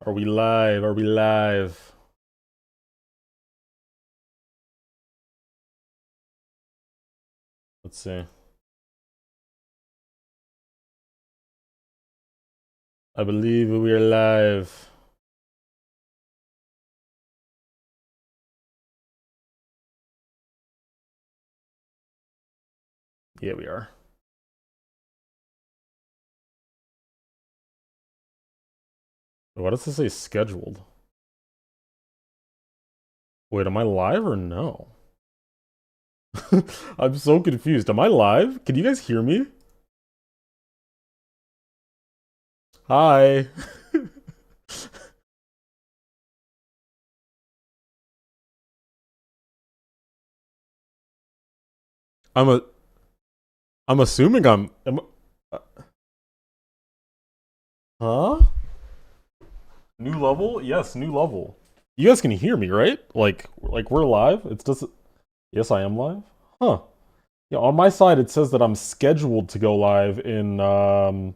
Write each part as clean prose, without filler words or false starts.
Are we live? Are we live? Let's see. I believe we are live. Yeah, we are. Why does this say scheduled? Wait, am I live or no? I'm so confused. Am I live? Can you guys hear me? Hi. I'm a. I'm assuming uh, huh? New level? Yes, new level. You guys can hear me, right? Like we're live. It's just. Yes, I am live. Huh? Yeah, on my side it says that I'm scheduled to go live in oh,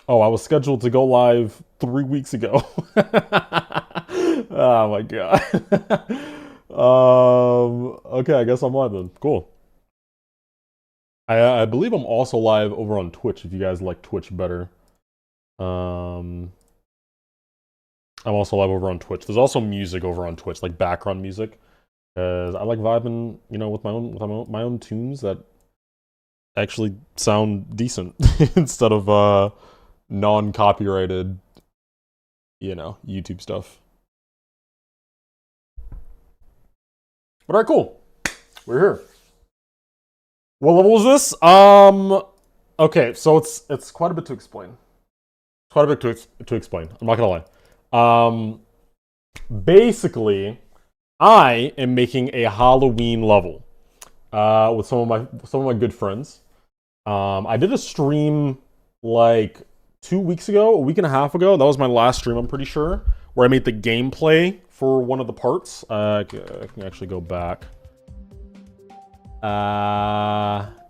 I was scheduled to go live 3 weeks ago. Oh my god. Okay, I guess I'm live then. Cool. I believe I'm also live over on Twitch if you guys like Twitch better. Um I'm also live over on Twitch. There's also music over on Twitch, like background music. Cause I like vibing, you know, with my own tunes that actually sound decent instead of non-copyrighted, you know, YouTube stuff. But alright, cool. We're here. What level is this? Okay, so it's quite a bit to explain. Quite a bit to explain. I'm not gonna lie. Basically, I am making a Halloween level with some of my good friends. I did a stream like 2 weeks ago, a week and a half ago. That was my last stream, I'm pretty sure, where I made the gameplay for one of the parts. I can actually go back.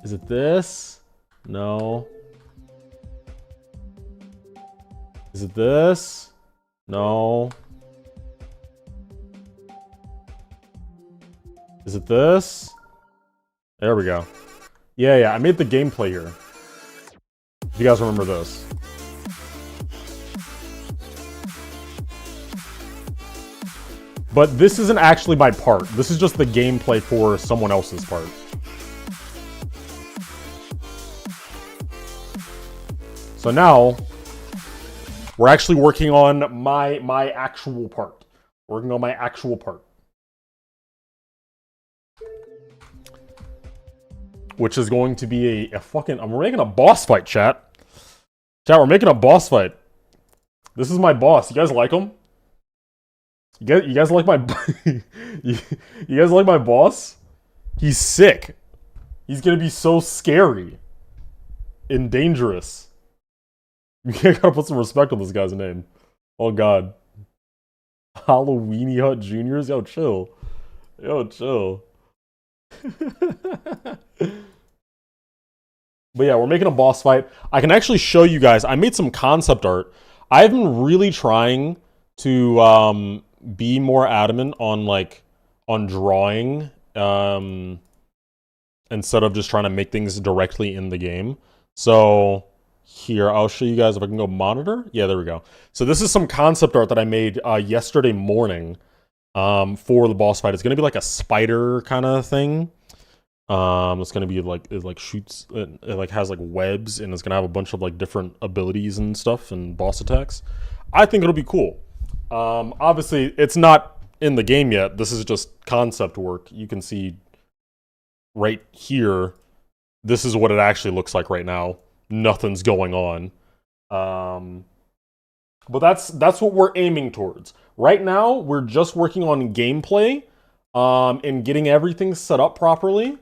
Is it this? No. Is it this? No. Is it this? There we go. Yeah, I made the gameplay here. If you guys remember this. But this isn't actually my part. This is just the gameplay for someone else's part. So now, we're actually working on my actual part. Working on my actual part. Which is going to be a fucking... we're making a boss fight, chat. Chat, we're making a boss fight. This is my boss. You guys like him? You guys like my... you guys like my boss? He's sick. He's gonna be so scary. And dangerous. You gotta put some respect on this guy's name. Oh god. Halloweeny Hut Juniors? Yo, chill. Yo, chill. But yeah, we're making a boss fight. I can actually show you guys. I made some concept art. I've been really trying to be more adamant on on drawing instead of just trying to make things directly in the game. So here, I'll show you guys if I can go monitor. Yeah, there we go. So this is some concept art that I made yesterday morning for the boss fight. It's gonna be like a spider kind of thing. It's gonna be like it shoots, it like has like webs, and it's gonna have a bunch of like different abilities and stuff and boss attacks. I think it'll be cool. Obviously, it's not in the game yet. This is just concept work. You can see right here. This is what it actually looks like right now. Nothing's going on. But that's what we're aiming towards. Right now, we're just working on gameplay and getting everything set up properly.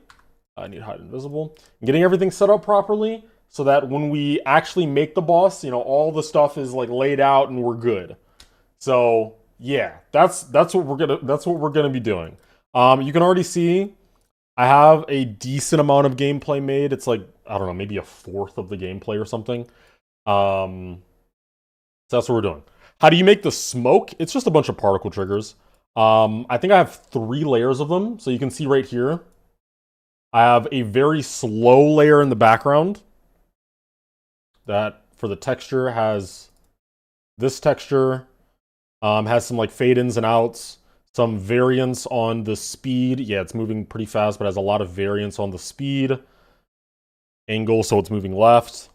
I need hide invisible. Getting everything set up properly so that when we actually make the boss, you know, all the stuff is like laid out and we're good. So yeah, that's what we're gonna be doing. You can already see I have a decent amount of gameplay made. It's like, I don't know, maybe a fourth of the gameplay or something. So that's what we're doing. How do you make the smoke? It's just a bunch of particle triggers. I think I have 3 layers of them. So you can see right here, I have a very slow layer in the background that for the texture has this texture, has some like fade ins and outs, some variance on the speed. Yeah, it's moving pretty fast, but has a lot of variance on the speed. Angle, so it's moving left.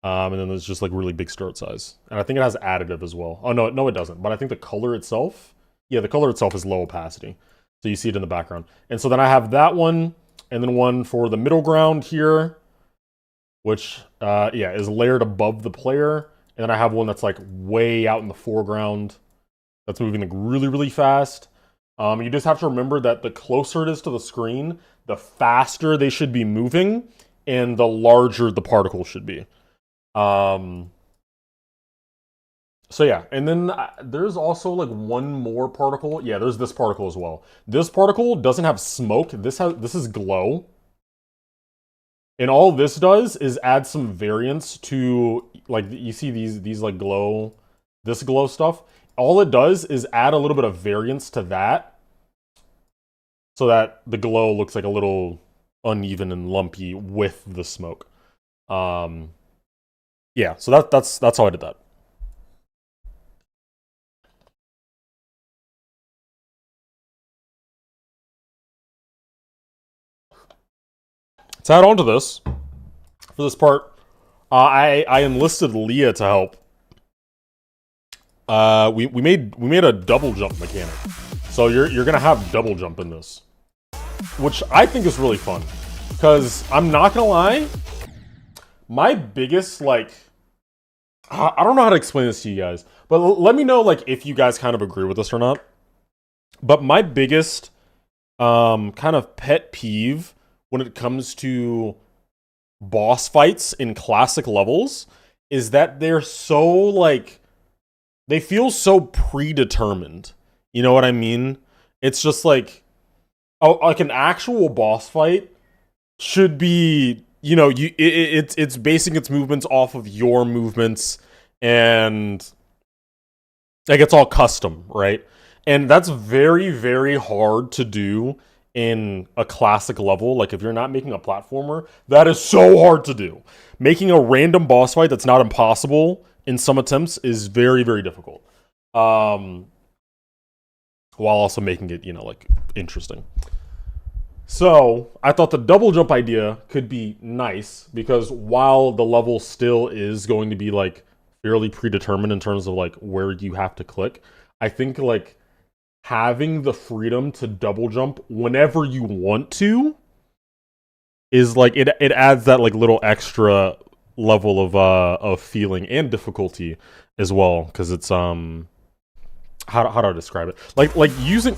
And then there's just like really big start size. And I think it has additive as well. Oh, no, it doesn't. But I think the color itself, yeah, the color itself is low opacity. So you see it in the background. And so then I have that one, and then one for the middle ground here, which, yeah, is layered above the player. And then I have one that's like way out in the foreground that's moving like really, really fast. You just have to remember that the closer it is to the screen, the faster they should be moving, and the larger the particle should be. So yeah, and then there's also like one more particle. Yeah, there's this particle as well. This particle doesn't have smoke. This is glow. And all this does is add some variance to, like, you see these like glow, this glow stuff. All it does is add a little bit of variance to that, so that the glow looks like a little uneven and lumpy with the smoke. Yeah, so that's how I did that. To add on to this, for this part, I enlisted Leah to help. We made a double jump mechanic, so you're gonna have double jump in this, which I think is really fun, because I'm not gonna lie, my biggest, like, I don't know how to explain this to you guys, but let me know like if you guys kind of agree with this or not. But my biggest kind of pet peeve when it comes to boss fights in classic levels is that they're so, like, they feel so predetermined. You know what I mean? It's just like, oh, like an actual boss fight should be, you know, it's basing its movements off of your movements, and like it's all custom, right? And that's very, very hard to do in a classic level. Like if you're not making a platformer, that is so hard to do. Making a random boss fight that's not impossible in some attempts is very, very difficult. While also making it, you know, like interesting. So I thought the double jump idea could be nice, because while the level still is going to be like fairly predetermined in terms of like where you have to click, I think like having the freedom to double jump whenever you want to is like it adds that like little extra level of feeling and difficulty as well, because it's how do I describe it? Like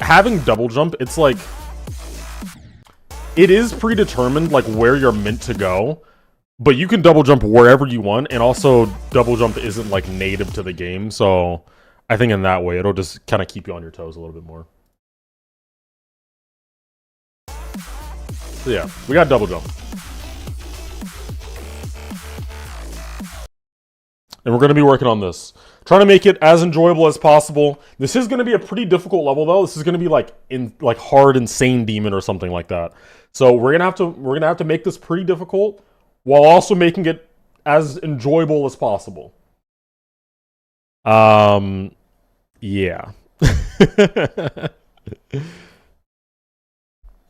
having double jump, it's like it is predetermined like where you're meant to go, but you can double jump wherever you want, and also double jump isn't like native to the game, so I think in that way it'll just kind of keep you on your toes a little bit more. So yeah, we got double jump. And we're going to be working on this. Trying to make it as enjoyable as possible. This is going to be a pretty difficult level though. This is going to be like hard insane demon or something like that. So we're going to have to make this pretty difficult while also making it as enjoyable as possible. Yeah.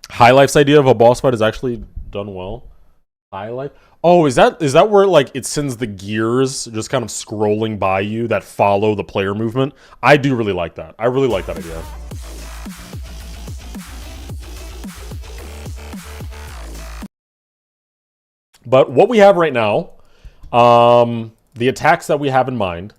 High Life's idea of a boss fight is actually done well. High Life? Oh, is that where like it sends the gears just kind of scrolling by you that follow the player movement? I do really like that. I really like that idea. But what we have right now, the attacks that we have in mind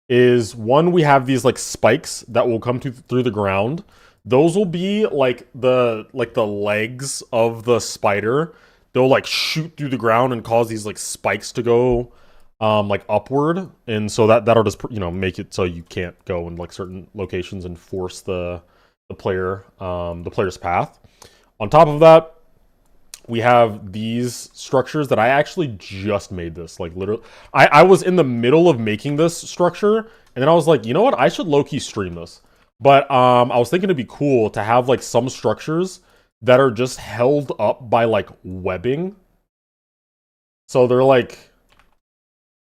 is, one, we have these like spikes that will come through the ground. Those will be like the legs of the spider. They'll like shoot through the ground and cause these like spikes to go like upward, and so that'll just, you know, make it so you can't go in like certain locations and force the player's path. On top of that, we have these structures that I actually just made this. Like, literally, I was in the middle of making this structure, and then I was like, you know what? I should low-key stream this. But I was thinking it'd be cool to have, like, some structures that are just held up by, like, webbing. So they're, like,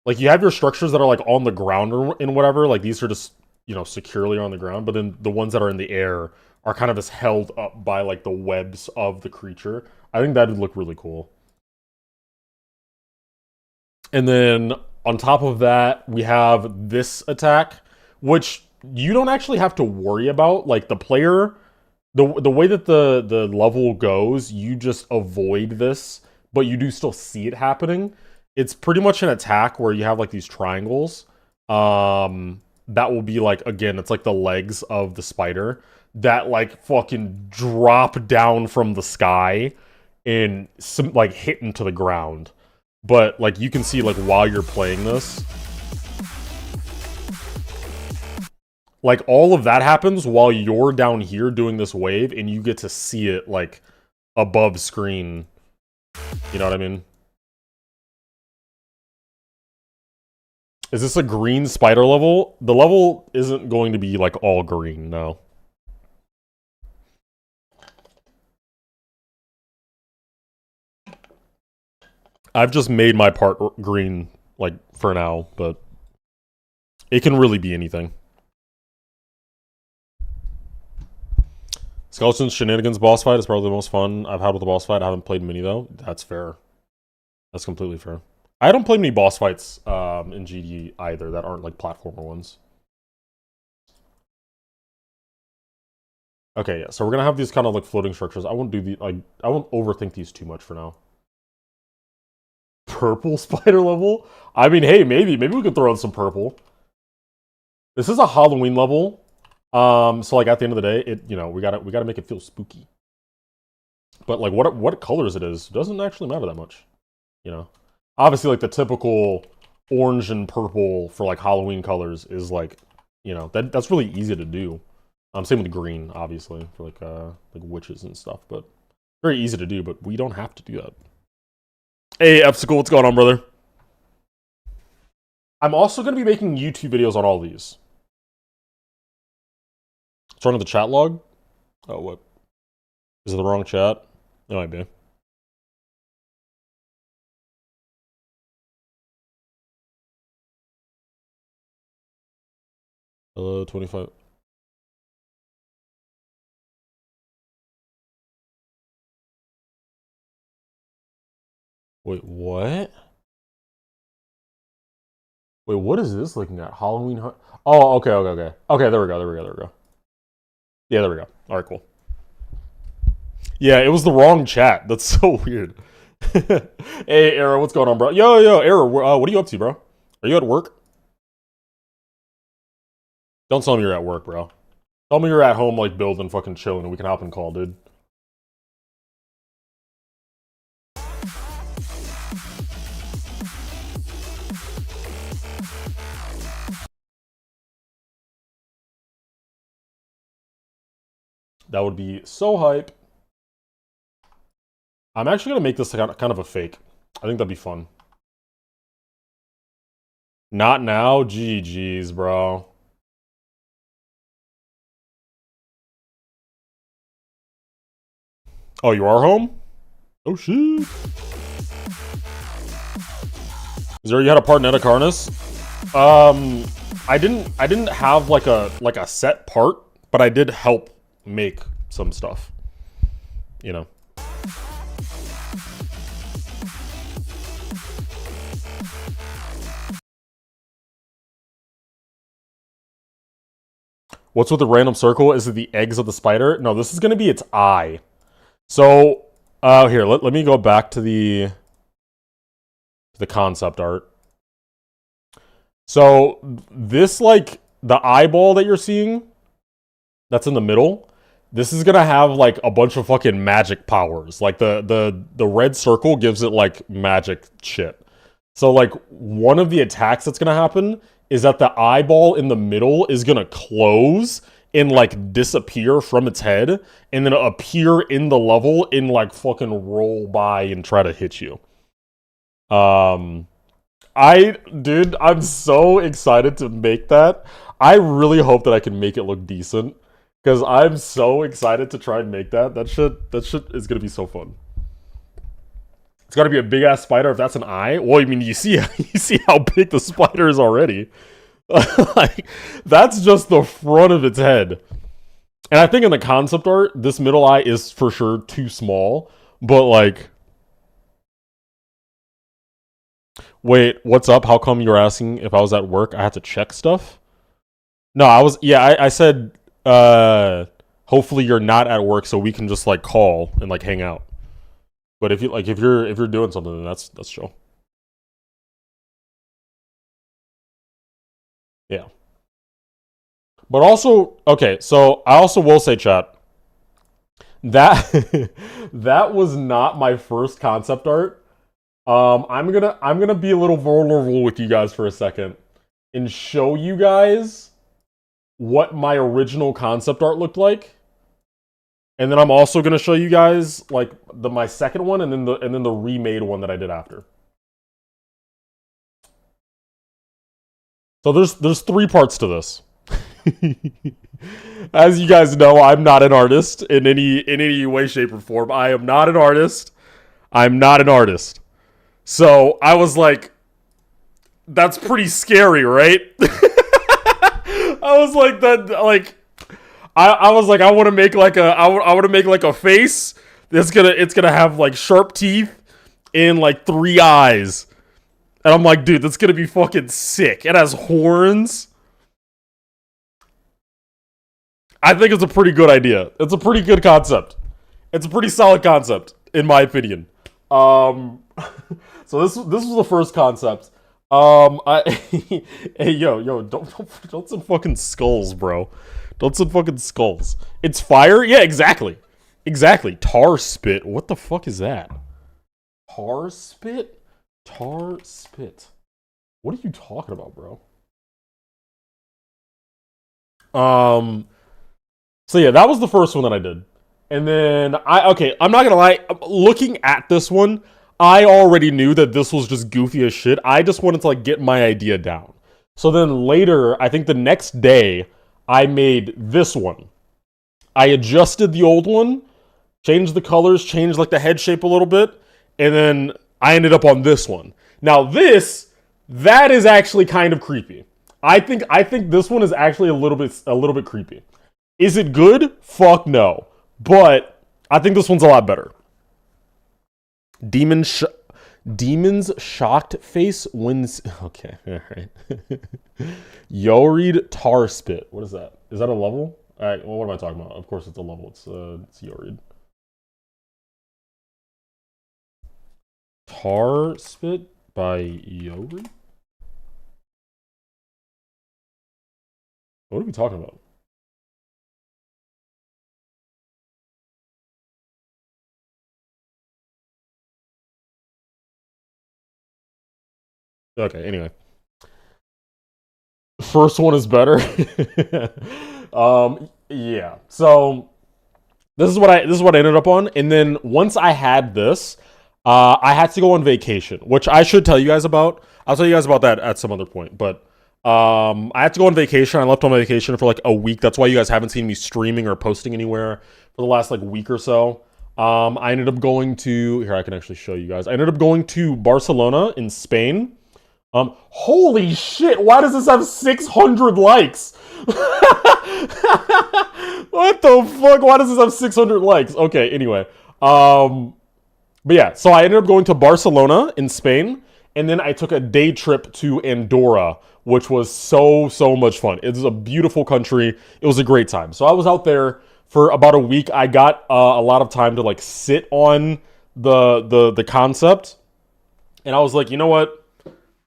you have your structures that are, like, on the ground or in whatever. Like, these are just, you know, securely on the ground. But then the ones that are in the air are kind of just held up by, like, the webs of the creature. I think that would look really cool. And then on top of that, we have this attack, which you don't actually have to worry about. Like, the player, the way that the level goes, you just avoid this, but you do still see it happening. It's pretty much an attack where you have, like, these triangles. That will be, like, again, it's like the legs of the spider that, like, fucking drop down from the sky and like hit into the ground. But like you can see, like, while you're playing this, like, all of that happens while you're down here doing this wave, and you get to see it, like, above screen. You know what I mean? Is this a green spider level? The level isn't going to be, like, all green, no. I've just made my part green, like, for now, but it can really be anything. Skeleton's Shenanigans boss fight is probably the most fun I've had with a boss fight. I haven't played many, though. That's fair. That's completely fair. I don't play many boss fights in GD either that aren't, like, platformer ones. Okay, yeah, so we're gonna have these kind of, like, floating structures. I won't do the, like, I won't overthink these too much for now. Purple spider level? I mean, hey, maybe we could throw in some purple. This is a Halloween level. So, like, at the end of the day, it, you know, we gotta make it feel spooky. But, like, what colors it is doesn't actually matter that much, you know. Obviously, like, the typical orange and purple for, like, Halloween colors is, like, you know, that's really easy to do. Same with green, obviously, for, like witches and stuff. But very easy to do, but we don't have to do that. Hey, Epsicle, what's going on, brother? I'm also going to be making YouTube videos on all these. Starting with the chat log? Oh, what? Is it the wrong chat? It might be. 25. Wait, what? Wait, what is this looking at? Halloween hunt? Oh, okay. Okay, there we go. Yeah, there we go. Alright, cool. Yeah, it was the wrong chat. That's so weird. Hey, Era, what's going on, bro? Yo, Era, what are you up to, bro? Are you at work? Don't tell me you're at work, bro. Tell me you're at home, like, building, fucking chilling, and we can hop and call, dude. That would be so hype. I'm actually going to make this kind of a fake. I think that'd be fun. Not now? GG's, bro. Oh, you are home? Oh, shit. Is there, you had a part in Eticarnus? I didn't have, like, a set part, but I did help make some stuff. You know. What's with the random circle? Is it the eggs of the spider? No, this is going to be its eye. So, here, let me go back to the concept art. So, this, like, the eyeball that you're seeing, that's in the middle, this is going to have, like, a bunch of fucking magic powers. Like, the red circle gives it, like, magic shit. So, like, one of the attacks that's going to happen is that the eyeball in the middle is going to close, and like disappear from its head and then appear in the level and like fucking roll by and try to hit you. Dude, I'm so excited to make that. I really hope that I can make it look decent because I'm so excited to try and make that. That shit is gonna be so fun. It's gotta be a big ass spider if that's an eye. Well, I mean, you see how big the spider is already. Like, that's just the front of its head. And I think in the concept art, this middle eye is for sure too small. But like, wait, what's up? How come you're asking if I was at work? I had to check stuff. No, I was. Yeah, I said. Hopefully you're not at work, so we can just like call and like hang out. But if you're doing something, then that's chill. Yeah. But also, okay, so I also will say, chat, that that was not my first concept art. I'm gonna be a little vulnerable with you guys for a second and show you guys what my original concept art looked like. And then I'm also gonna show you guys like my second one and then the remade one that I did after. So there's three parts to this. As you guys know, I'm not an artist in any way, shape, or form. I am not an artist. I'm not an artist. So I was like, that's pretty scary, right? I was like that, like I was like, I want to make like I want to make like a face. It's gonna have like sharp teeth and like 3 eyes. And I'm like, dude, that's gonna be fucking sick. It has horns. I think it's a pretty good idea. It's a pretty good concept. It's a pretty solid concept, in my opinion. So this was the first concept. Hey, yo, don't send fucking skulls, bro. Don't send fucking skulls. It's fire? Yeah, exactly. Exactly. Tar spit. What the fuck is that? Tar spit? Tar spit. What are you talking about, bro? So yeah, that was the first one that I did. And then I'm not gonna lie, looking at this one, I already knew that this was just goofy as shit. I just wanted to like get my idea down. So then later, I think the next day, I made this one. I adjusted the old one, changed the colors, changed like the head shape a little bit, and then I ended up on this one. Now that is actually kind of creepy. I think this one is actually a little bit creepy. Is it good? Fuck no. But I think this one's a lot better. Demon's shocked face wins. Okay, all right. Yorid Tar Spit. What is that? Is that a level? All right. Well, what am I talking about? Of course, it's a level. It's Yorid. Tar Spit by Yorid. What are we talking about? Okay, anyway. First one is better. Yeah. So this is what I ended up on. And then once I had this, I had to go on vacation, which I should tell you guys about. I'll tell you guys about that at some other point. But I had to go on vacation. I left on vacation for like a week. That's why you guys haven't seen me streaming or posting anywhere for the last like week or so. I ended up going to here. I can actually show you guys. I ended up going to Barcelona in Spain. Holy shit, why does this have 600 likes? What the fuck? Why does this have 600 likes? Okay, anyway. But yeah, so I ended up going to Barcelona in Spain, and then I took a day trip to Andorra, which was so much fun. It was a beautiful country. It was a great time. So I was out there for about a week. I got a lot of time to like sit on the concept, and I was like, you know what?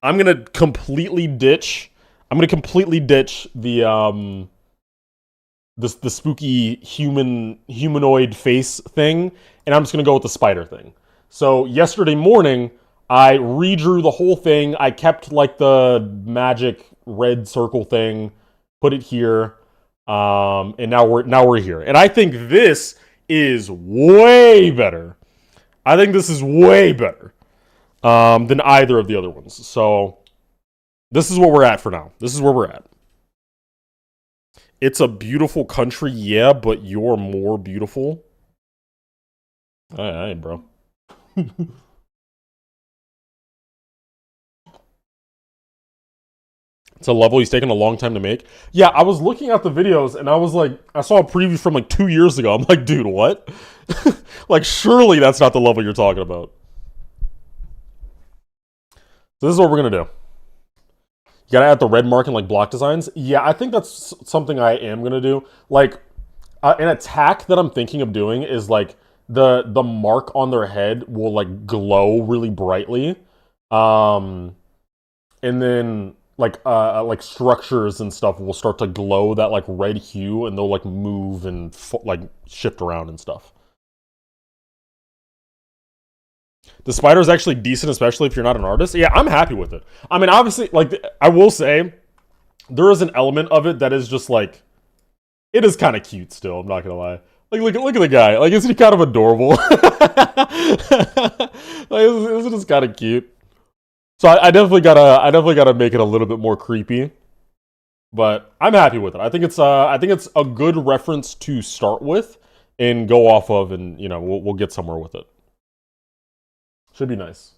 I'm gonna completely ditch the the spooky humanoid face thing, and I'm just gonna go with the spider thing. So yesterday morning, I redrew the whole thing. I kept like the magic red circle thing, put it here. And now we're here. And I think this is way better. I think this is way better than either of the other ones. So this is what we're at for now. This is where we're at. It's a beautiful country, yeah, but you're more beautiful. All right, bro. It's a level he's taken a long time to make. Yeah, I was looking at the videos and I was like, I saw a preview from like 2 years ago. I'm like, dude, what? Like, surely that's not the level you're talking about. So this is what we're gonna do. You gotta add the red mark and like block designs. Yeah, I think that's something I am gonna do. Like, an attack that I'm thinking of doing is like the mark on their head will like glow really brightly, and then like structures and stuff will start to glow that like red hue, and they'll like move and like shift around and stuff. The spider is actually decent, especially if you're not an artist. Yeah, I'm happy with it. I mean, obviously, like, I will say, there is an element of it that is just, like, it is kind of cute still, I'm not gonna lie. Like, look at the guy. Like, isn't he kind of adorable? Like, isn't this kind of cute? So I definitely gotta make it a little bit more creepy. But I'm happy with it. I think it's a good reference to start with and go off of, and, you know, we'll get somewhere with it. Should be nice.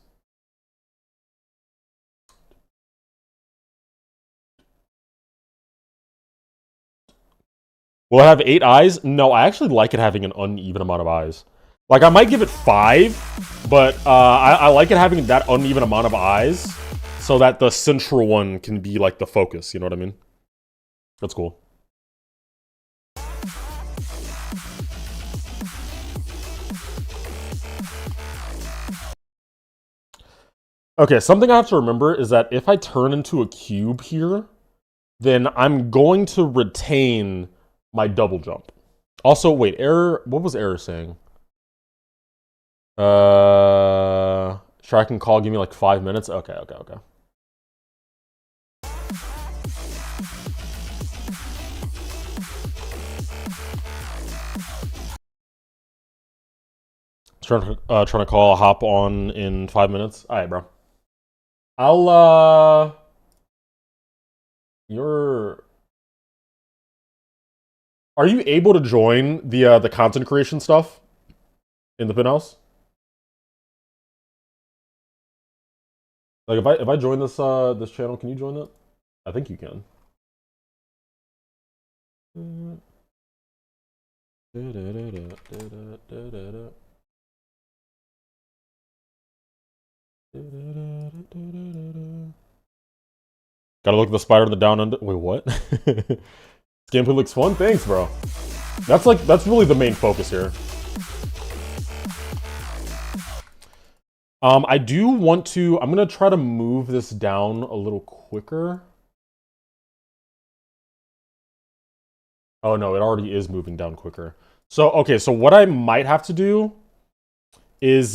Will it have 8 eyes? No, I actually like it having an uneven amount of eyes. Like, I might give it 5, but I like it having that uneven amount of eyes so that the central one can be, like, the focus. You know what I mean? That's cool. Okay, something I have to remember is that if I turn into a cube here, then I'm going to retain my double jump. Also, wait, error, what was error saying? Sure, I can call, give me like 5 minutes? Okay. Trying to call, hop on in 5 minutes? Alright, bro. Are you able to join the content creation stuff in the penthouse? Like, if I join this this channel, can you join it? I think you can. Gotta look at the spider in the down under. Wait, what? This gameplay looks fun. Thanks, bro. That's really the main focus here. I do want to. I'm gonna try to move this down a little quicker. Oh no, it already is moving down quicker. So okay, so what I might have to do is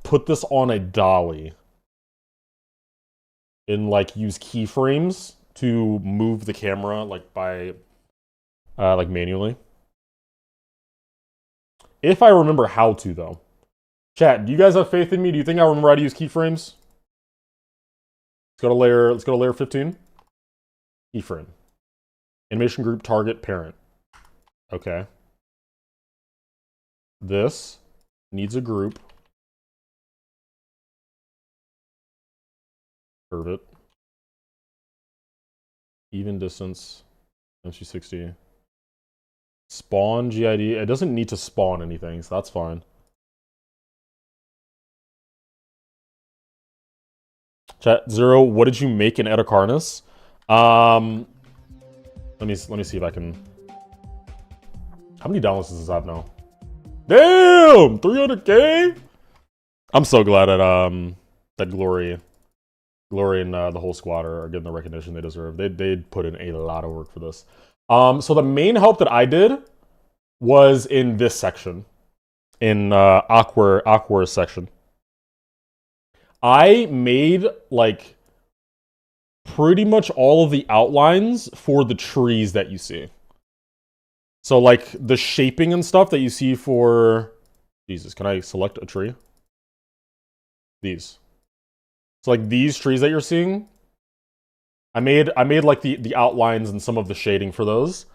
put this on a dolly and like use keyframes to move the camera like by like manually. If I remember how to, though. Chat, do you guys have faith in me? Do you think I remember how to use keyframes? Let's go to layer 15. Keyframe. Animation group target parent. Okay. This needs a group. Curve it. Even distance. MC60. Spawn GID. It doesn't need to spawn anything, so that's fine. Chat Zero, what did you make in Edicarnus? Let me see if I can. How many downloads does this have now? Damn, 300K. I'm so glad that Glory and the whole squad are getting the recognition they deserve. They put in a lot of work for this. So the main help that I did was in this section, in Aqua section. I made pretty much all of the outlines for the trees that you see. So like the shaping and stuff that you see for, Jesus, can I select a tree? These. So like these trees that you're seeing, I made like the outlines and some of the shading for those.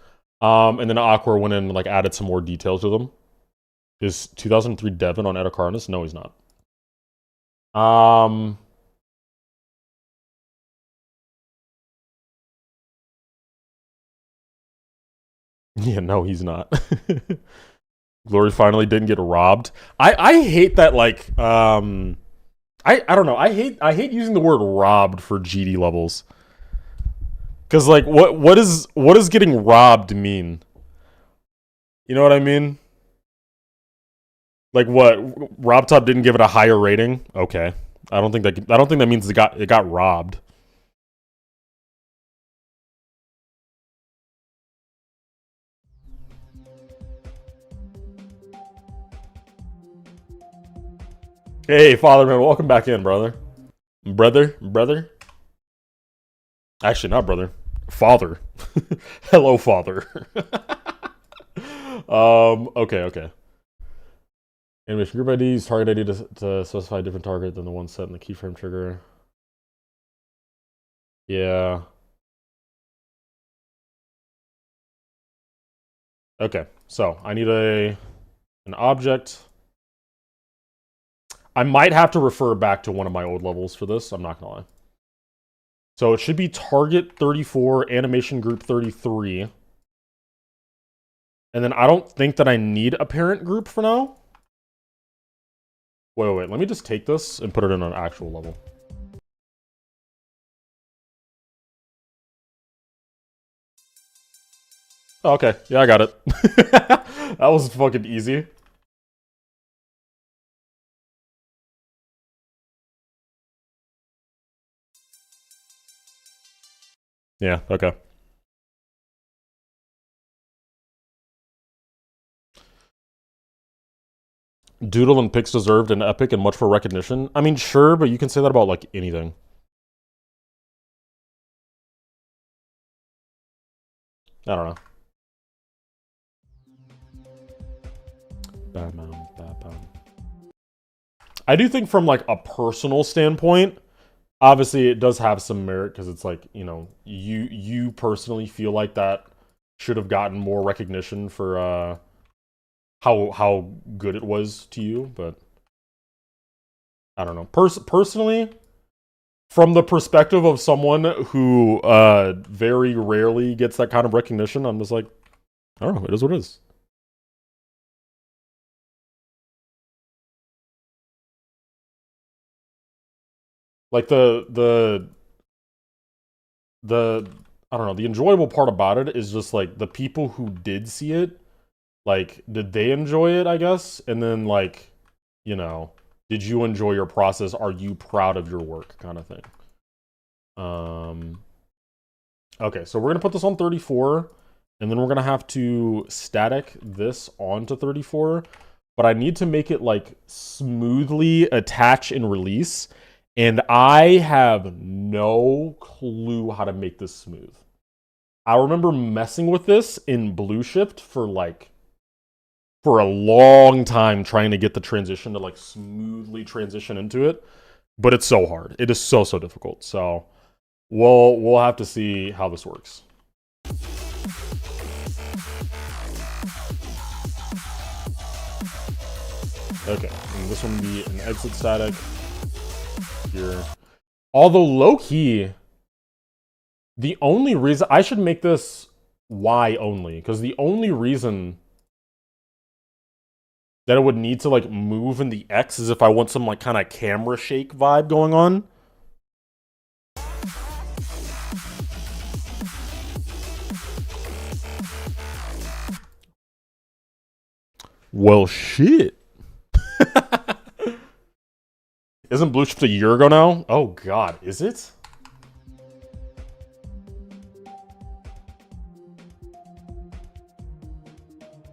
And then Aqua went in and like added some more details to them. Is 2003 Devin on Edicarnus? No, he's not. Yeah, no, he's not. Glory finally didn't get robbed. I hate that, like, I don't know. I hate using the word robbed for GD levels. Cause like what does getting robbed mean? You know what I mean? Like what? RobTop didn't give it a higher rating? Okay. I don't think that means it got robbed. Hey, Fatherman, welcome back in, brother. Brother. Actually, not brother. Father. Hello, father. Okay. Animation group IDs, target ID to specify a different target than the one set in the keyframe trigger. Yeah. Okay, so I need an object. I might have to refer back to one of my old levels for this, I'm not gonna lie. So it should be target 34, animation group 33. And then I don't think that I need a parent group for now. Wait, let me just take this and put it in an actual level. Oh, okay, yeah, I got it. That was fucking easy. Yeah, okay. Doodle and Pix deserved an epic and much for recognition. I mean, sure, but you can say that about, like, anything. I don't know. I do think from, like, a personal standpoint, obviously it does have some merit, because it's like, you know, you personally feel like that should have gotten more recognition for, how good it was to you, but I don't know. Personally, from the perspective of someone who very rarely gets that kind of recognition, I'm just like, I don't know, it is what it is. Like the I don't know, the enjoyable part about it is just like the people who did see it, like, did they enjoy it, I guess? And then, like, you know, did you enjoy your process? Are you proud of your work, kind of thing? Okay, so we're gonna put this on 34, and then we're gonna have to static this onto 34, but I need to make it, like, smoothly attach and release, and I have no clue how to make this smooth. I remember messing with this in Blue Shift for a long time, trying to get the transition to, like, smoothly transition into it, but it's so hard. It is so difficult. So we'll have to see how this works. Okay, and this one will be an exit static here. Although low-key, the only reason I should make this Y only, because the only reason that it would need to, like, move in the X is if I want some, like, kind of camera shake vibe going on. Well, shit. Isn't Blue Shift a year ago now? Oh god, is it?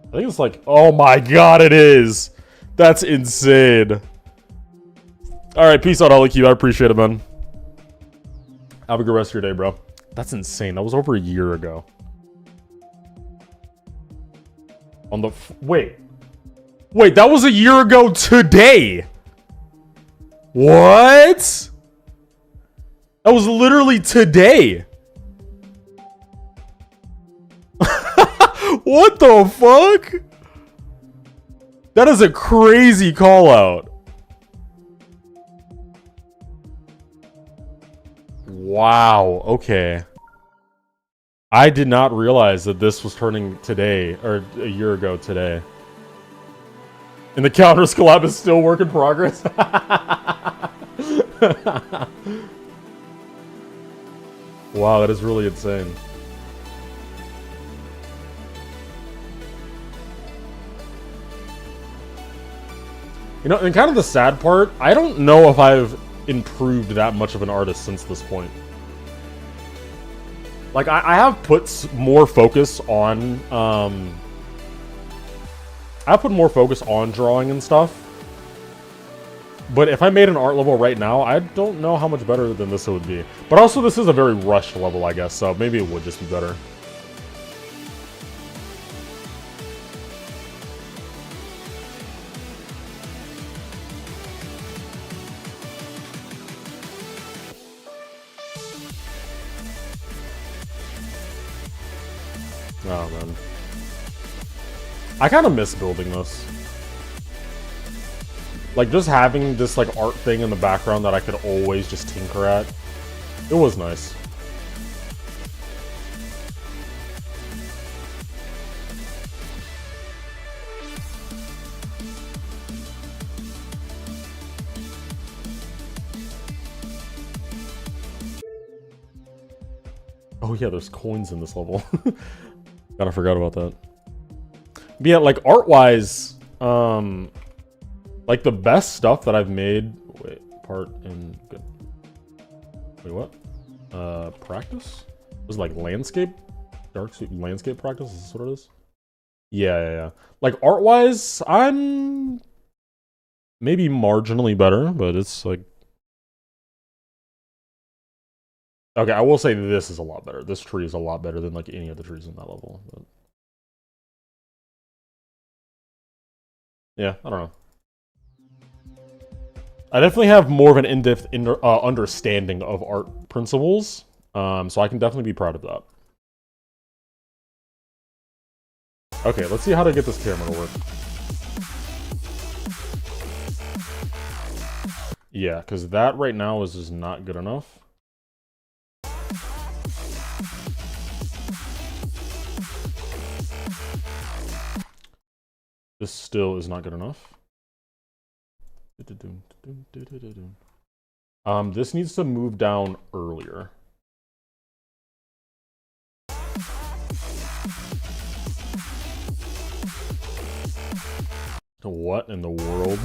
I think it's like, oh my god, it is. That's insane. Alright, peace out, Ollie. I appreciate it, man. Have a good rest of your day, bro. That's insane. That was over a year ago. On the... Wait. Wait, that was a year ago today! What? That was literally today! What the fuck? That is a crazy call out. Wow, okay. I did not realize that this was turning today, or a year ago today. And the Counters collab is still work in progress. Wow, that is really insane. You know, and kind of the sad part, I don't know if I've improved that much of an artist since this point. Like, I have put more focus on, I put more focus on drawing and stuff. But if I made an art level right now, I don't know how much better than this it would be. But also, this is a very rushed level, I guess, so maybe it would just be better. Oh, man. I kind of miss building this. Like, just having this, like, art thing in the background that I could always just tinker at. It was nice. Oh, yeah, there's coins in this level. Kinda forgot about that. But yeah, like, art-wise, like, the best stuff that I've made... Wait, part in... Good. Wait, what? Practice? Was it, like, landscape? Dark landscape practice? Is this what it is? Yeah. Like, art-wise, I'm... maybe marginally better, but it's, like... Okay, I will say this is a lot better. This tree is a lot better than, like, any of the trees in that level. But... yeah, I don't know. I definitely have more of an in-depth understanding of art principles, so I can definitely be proud of that. Okay, let's see how to get this camera to work. Yeah, because that right now is just not good enough. This still is not good enough. This needs to move down earlier. What in the world?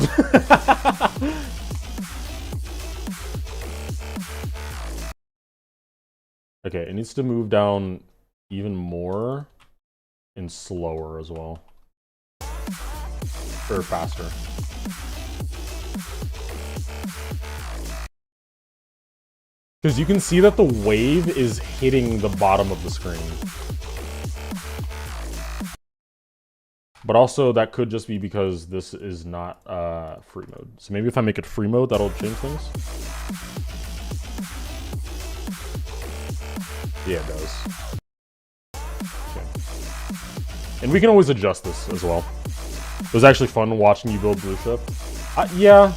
Okay, it needs to move down even more and slower as well. Or faster. Because you can see that the wave is hitting the bottom of the screen. But also, that could just be because this is not free mode. So maybe if I make it free mode, that'll change things. Yeah, it does. Okay. And we can always adjust this as well. It was actually fun watching you build Blue Shift. Yeah.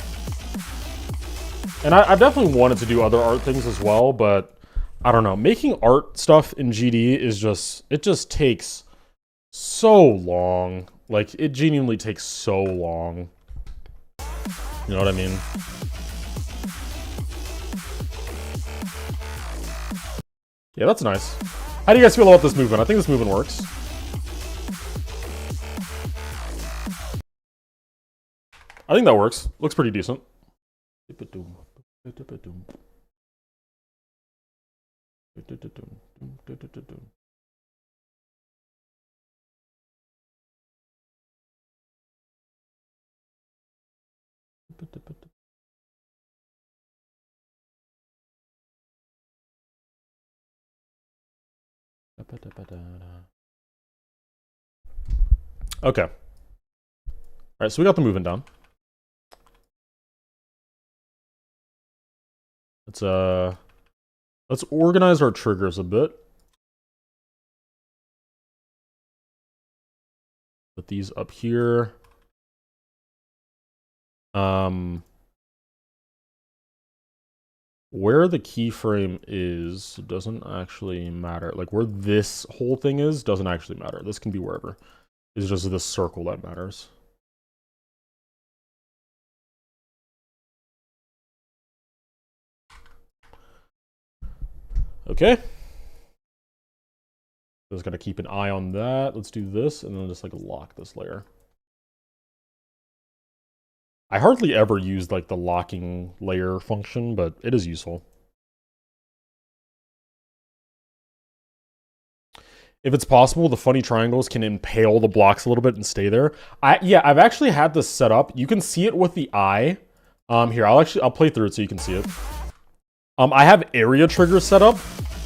And I definitely wanted to do other art things as well, but I don't know. Making art stuff in GD is just... it just takes so long. Like, it genuinely takes so long. You know what I mean? Yeah, that's nice. How do you guys feel about this movement? I think this movement works. I think that works. Looks pretty decent. Okay. All right, so we got the movement down. Let's organize our triggers a bit. Put these up here. Where the keyframe is doesn't actually matter. Like where this whole thing is doesn't actually matter. This can be wherever. It's just this circle that matters. Okay. Just gotta keep an eye on that. Let's do this and then just like lock this layer. I hardly ever use like the locking layer function, but it is useful. If it's possible, the funny triangles can impale the blocks a little bit and stay there. I've actually had this set up. You can see it with the eye. Here, I'll play through it so you can see it. I have area triggers set up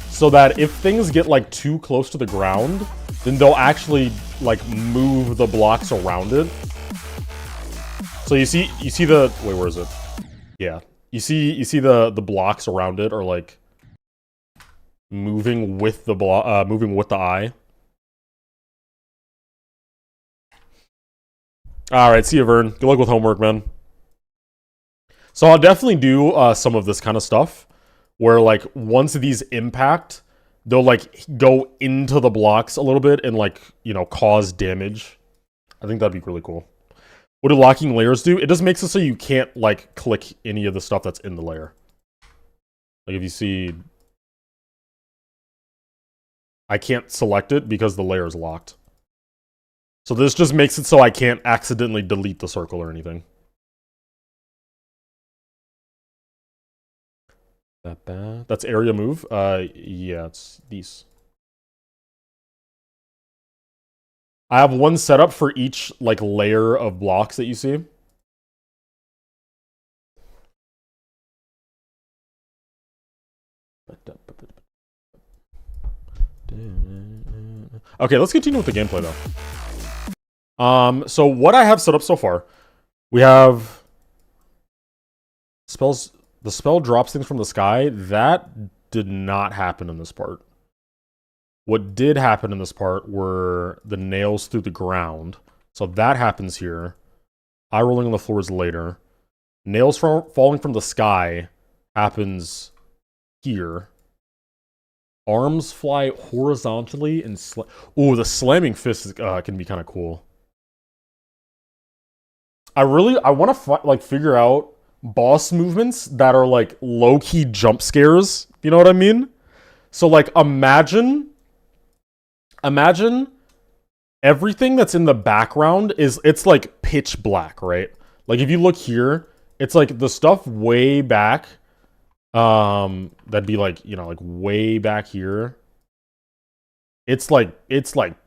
so that if things get like too close to the ground, then they'll actually like move the blocks around it. So you see the wait, where is it? Yeah, you see the blocks around it are like moving with the moving with the eye. All right, see you, Vern. Good luck with homework, man. So I'll definitely do some of this kind of stuff where like once these impact, they'll like go into the blocks a little bit and like, you know, cause damage. I think that'd be really cool. What do locking layers do? It just makes it so you can't like click any of the stuff that's in the layer. Like if you see, I can't select it because the layer is locked. So this just makes it so I can't accidentally delete the circle or anything. That bad? That's area move? Yeah, it's these. I have one setup for each like layer of blocks that you see. Okay, let's continue with the gameplay though. So what I have set up so far, we have spells. The spell drops things from the sky. That did not happen in this part. What did happen in this part were the nails through the ground. So that happens here. Eye rolling on the floor is later. Nails falling from the sky happens here. Arms fly horizontally and ooh, the slamming fist can be kind of cool. I want to like figure out boss movements that are like low-key jump scares. You know what I mean? So like imagine everything that's in the background it's like pitch black, right? Like if you look here, it's like the stuff way back, that'd be like, you know, like way back here. It's like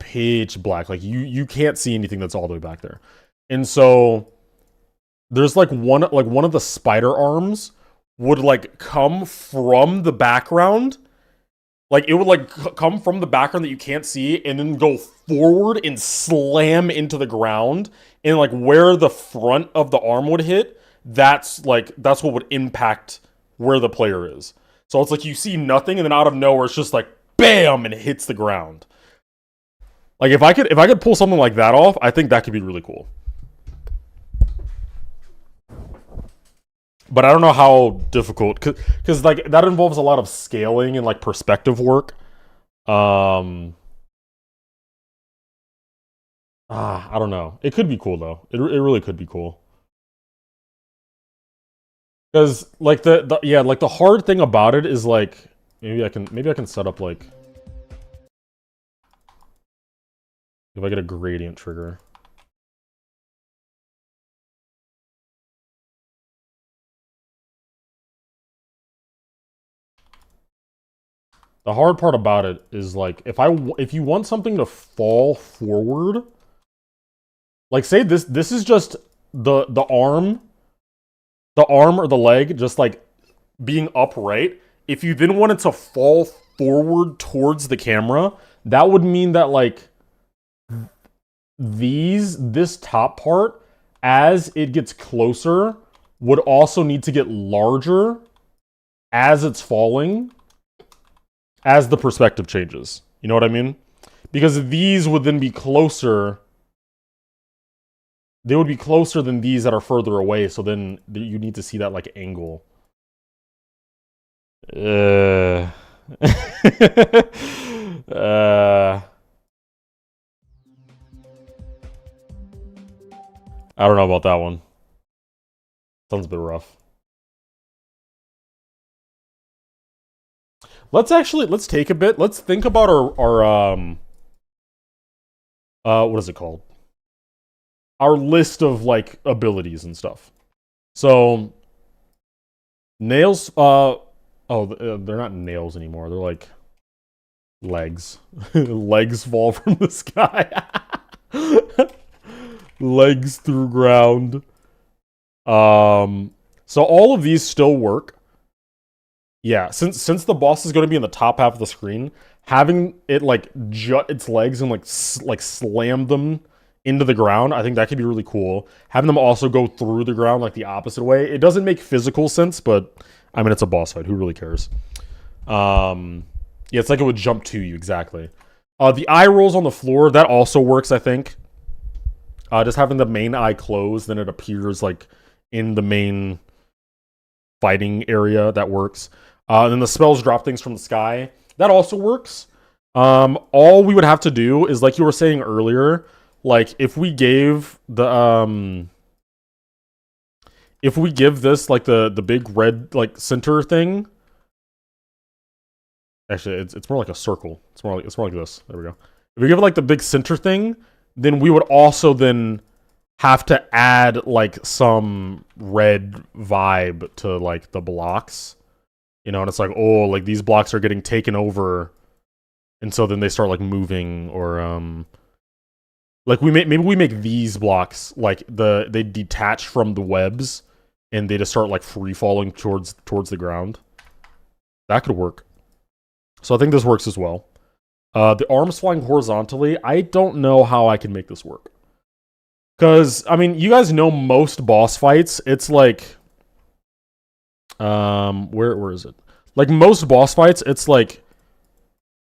pitch black. Like you can't see anything that's all the way back there. And so there's like one of the spider arms would like come from the background. Like it would like come from the background that you can't see and then go forward and slam into the ground. And like where the front of the arm would hit, that's what would impact where the player is. So it's like you see nothing and then out of nowhere it's just like bam and it hits the ground. Like if I could pull something like that off, I think that could be really cool. But I don't know how difficult, because like that involves a lot of scaling and like perspective work. I don't know. It could be cool though. It really could be cool. Because like the hard thing about it is like maybe I can set up like if I get a gradient trigger. The hard part about it is like if you want something to fall forward, like say this is just the arm or the leg just like being upright. If you then want it to fall forward towards the camera, that would mean that like this top part, as it gets closer, would also need to get larger as it's falling, as the perspective changes. You know what I mean? Because these would then be closer. They would be closer than these that are further away, so then you need to see that, like, angle. I don't know about that one. Sounds a bit rough. Let's take a bit. Let's think about our what is it called? Our list of, like, abilities and stuff. So nails, oh, they're not nails anymore. They're like legs. Legs fall from the sky. Legs through ground. So all of these still work. Yeah, since the boss is going to be in the top half of the screen, having it, like, jut its legs and, like slam them into the ground, I think that could be really cool. Having them also go through the ground, like, the opposite way. It doesn't make physical sense, but I mean, it's a boss fight. Who really cares? Yeah, it's like it would jump to you, exactly. The eye rolls on the floor, that also works, I think. Just having the main eye closed, then it appears, like, in the main fighting area, that works. And then the spells drop things from the sky. That also works. All we would have to do is, like you were saying earlier, like, if we gave the if we give this, like, the big red, like, center thing. Actually, it's more like a circle. It's more like this. There we go. If we give it, like, the big center thing, then we would also then have to add, like, some red vibe to, like, the blocks. You know, and it's like, oh, like, these blocks are getting taken over, and so then they start, like, moving, or like, maybe we make these blocks, like, they detach from the webs, and they just start, like, free falling towards the ground. That could work. So I think this works as well. The arms flying horizontally, I don't know how I can make this work. Because, I mean, you guys know most boss fights, it's like, where is it? Like, most boss fights, it's like,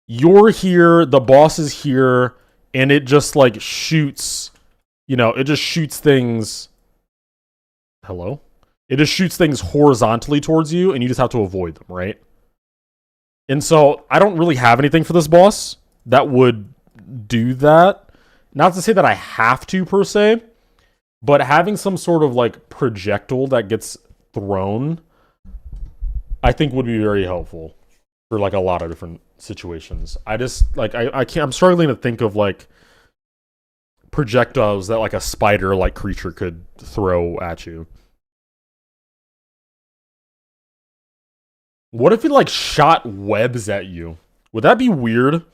you're here, the boss is here, and it just, like, shoots, you know, it just shoots things. Hello? It just shoots things horizontally towards you, and you just have to avoid them, right? And so, I don't really have anything for this boss that would do that. Not to say that I have to, per se, but having some sort of, like, projectile that gets thrown, I think would be very helpful for, like, a lot of different situations. I just, like, I can't, I'm struggling to think of, like, projectiles that, like, a spider-like creature could throw at you. What if it, like, shot webs at you? Would that be weird?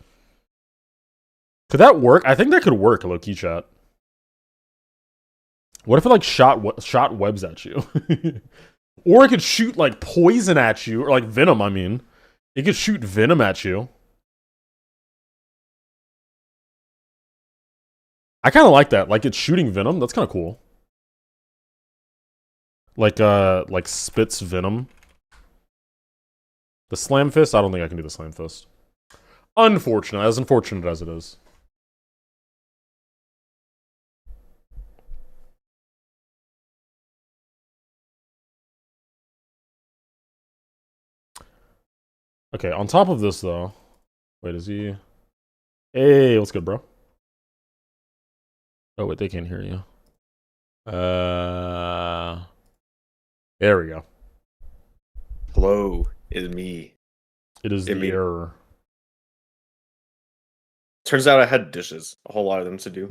Could that work? I think that could work, low-key chat. What if it, like, shot webs at you? Or it could shoot, like, poison at you, or, like, venom, I mean. It could shoot venom at you. I kind of like that. Like, it's shooting venom. That's kind of cool. Like spits venom. The slam fist? I don't think I can do the slam fist. Unfortunate. As unfortunate as it is. Okay, on top of this, though. Wait, is he... Hey, what's good, bro? Oh, wait, they can't hear you. There we go. Hello, it's me. It is the error. Turns out I had dishes, a whole lot of them to do.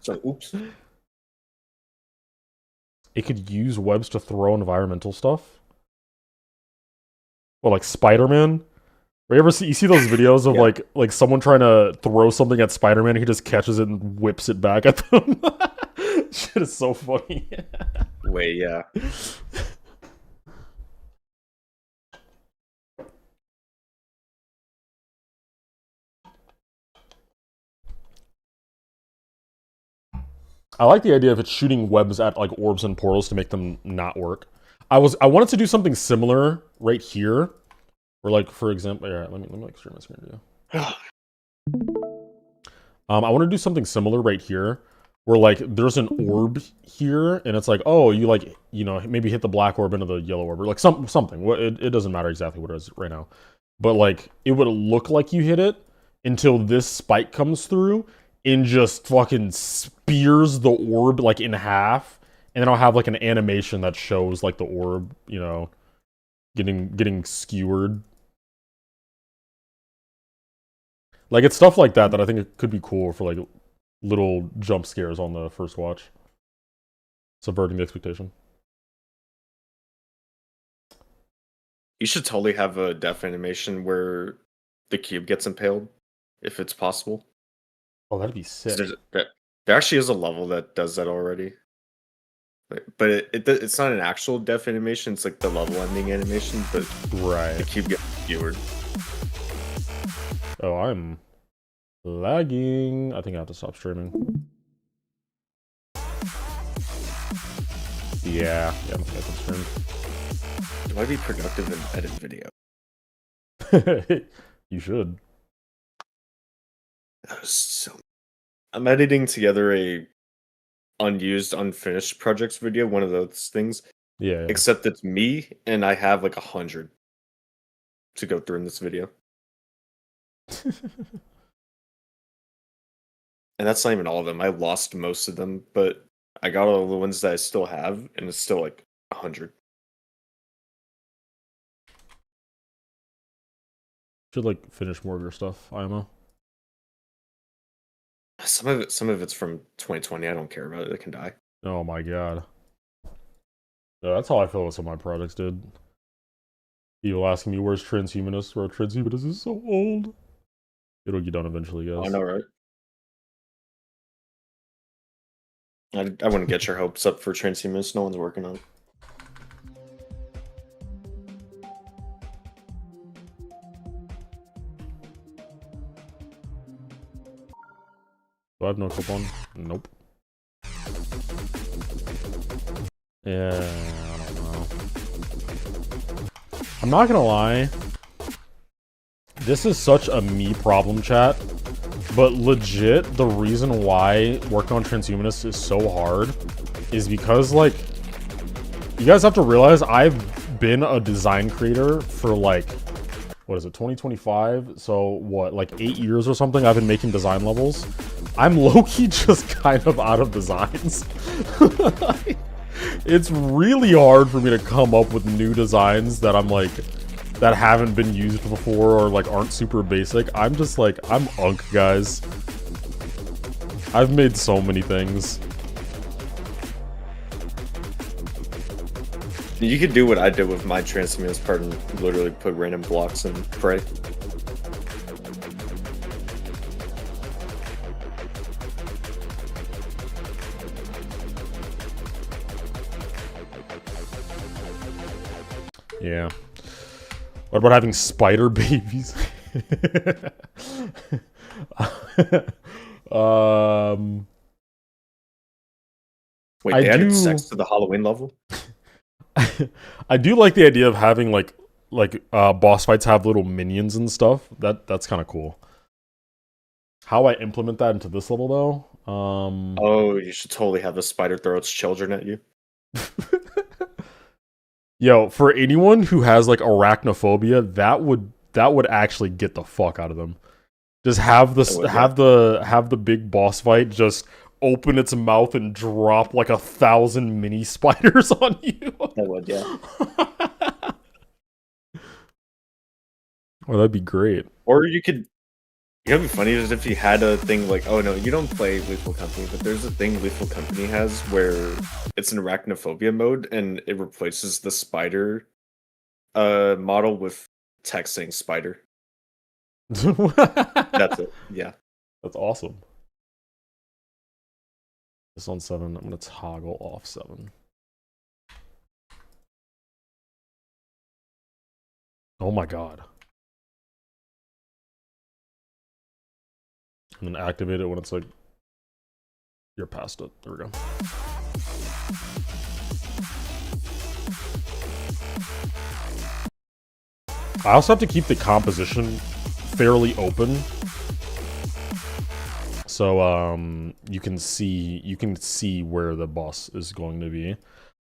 So, oops. It could use webs to throw environmental stuff. Well, like Spider-Man. You see those videos of Yeah. like someone trying to throw something at Spider-Man, and he just catches it and whips it back at them. Shit is so funny. Wait, yeah. I like the idea of it shooting webs at like orbs and portals to make them not work. I wanted to do something similar right here, or like for example, yeah, let me like share my screen to you. I want to do something similar right here, where like there's an orb here, and it's like, oh, you like, you know, maybe hit the black orb into the yellow orb, or like something. It doesn't matter exactly what it is right now, but like it would look like you hit it until this spike comes through and just fucking spears the orb like in half, and then I'll have like an animation that shows like the orb, you know, getting skewered. Like it's stuff like that that I think it could be cool for like little jump scares on the first watch, subverting the expectation. You should totally have a death animation where the cube gets impaled, if it's possible. Oh, that'd be 'Cause sick. there actually is a level that does that already. But it's not an actual death animation, it's like the level ending animation, but the Right. cube gets skewered. Oh, I'm lagging. I think I have to stop streaming. Yeah, I don't think I Do I be productive and edit video? can stream. You should. That was so. I'm editing together a unused, unfinished projects video, one of those things. Yeah, Except it's me, and I have like 100 to go through in this video. yeah. And that's not even all of them. I lost most of them, but I got all the ones that I still have, and it's still like 100. Should like finish more of your stuff, IMO. Some of it's from 2020. I don't care about it. It can die. Oh my god. Yeah, that's how I feel with some of my projects, dude. People asking me where's Transhumanist, where Transhumanist is so old. It'll get done eventually, guys. I know, right? I wouldn't get your hopes up for transhumanists. No one's working on it. Do I have no clip on? Nope. Yeah, I don't know. I'm not gonna lie. This is such a me problem, chat. But legit, the reason why working on Transhumanists is so hard is because, like, you guys have to realize I've been a design creator for, like, what is it, 2025? So, what, like 8 years or something I've been making design levels? I'm low-key just kind of out of designs. It's really hard for me to come up with new designs that I'm like, that haven't been used before or like aren't super basic. I'm just like, I'm unk, guys. I've made so many things. You could do what I did with my transhumanist part and literally put random blocks and pray. Yeah. What about having spider babies? Wait, I they added do- sex to the Halloween level? I do like the idea of having like boss fights have little minions and stuff. That's kind of cool. How I implement that into this level though? Oh, you should totally have the spider throw its children at you. Yo, for anyone who has like arachnophobia, that would actually get the fuck out of them. Just have the big boss fight just open its mouth and drop like 1,000 mini spiders on you. That would, yeah. Oh, that'd be great. Or you could. You know, what'd be funny is if you had a thing like, oh no, you don't play Lethal Company, but there's a thing Lethal Company has where it's an arachnophobia mode and it replaces the spider model with text saying spider. That's it. Yeah. That's awesome. This on 7. I'm gonna toggle off 7. Oh my god. And then activate it when it's like You're past it. There we go. I also have to keep the composition fairly open, so you can see where the boss is going to be.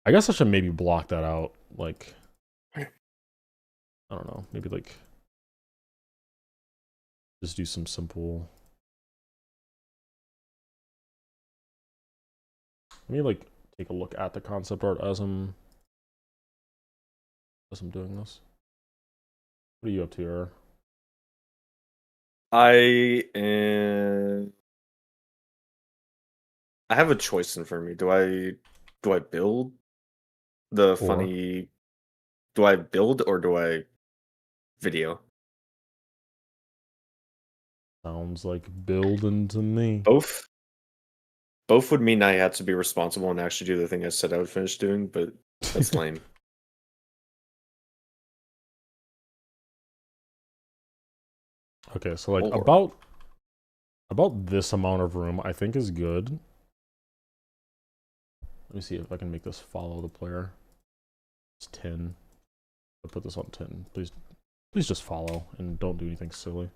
I guess I should maybe block that out. Like, I don't know, maybe like just do some simple. Let me like take a look at the concept art as I'm doing this. What are you up to here? I have a choice in front of me. Do I build the funny? Do I build or do I video? Sounds like building to me. Both. Both would mean I had to be responsible and actually do the thing I said I would finish doing, but that's lame. Okay, so like about this amount of room I think is good. Let me see if I can make this follow the player. It's 10. I'll put this on 10. Please just follow and don't do anything silly.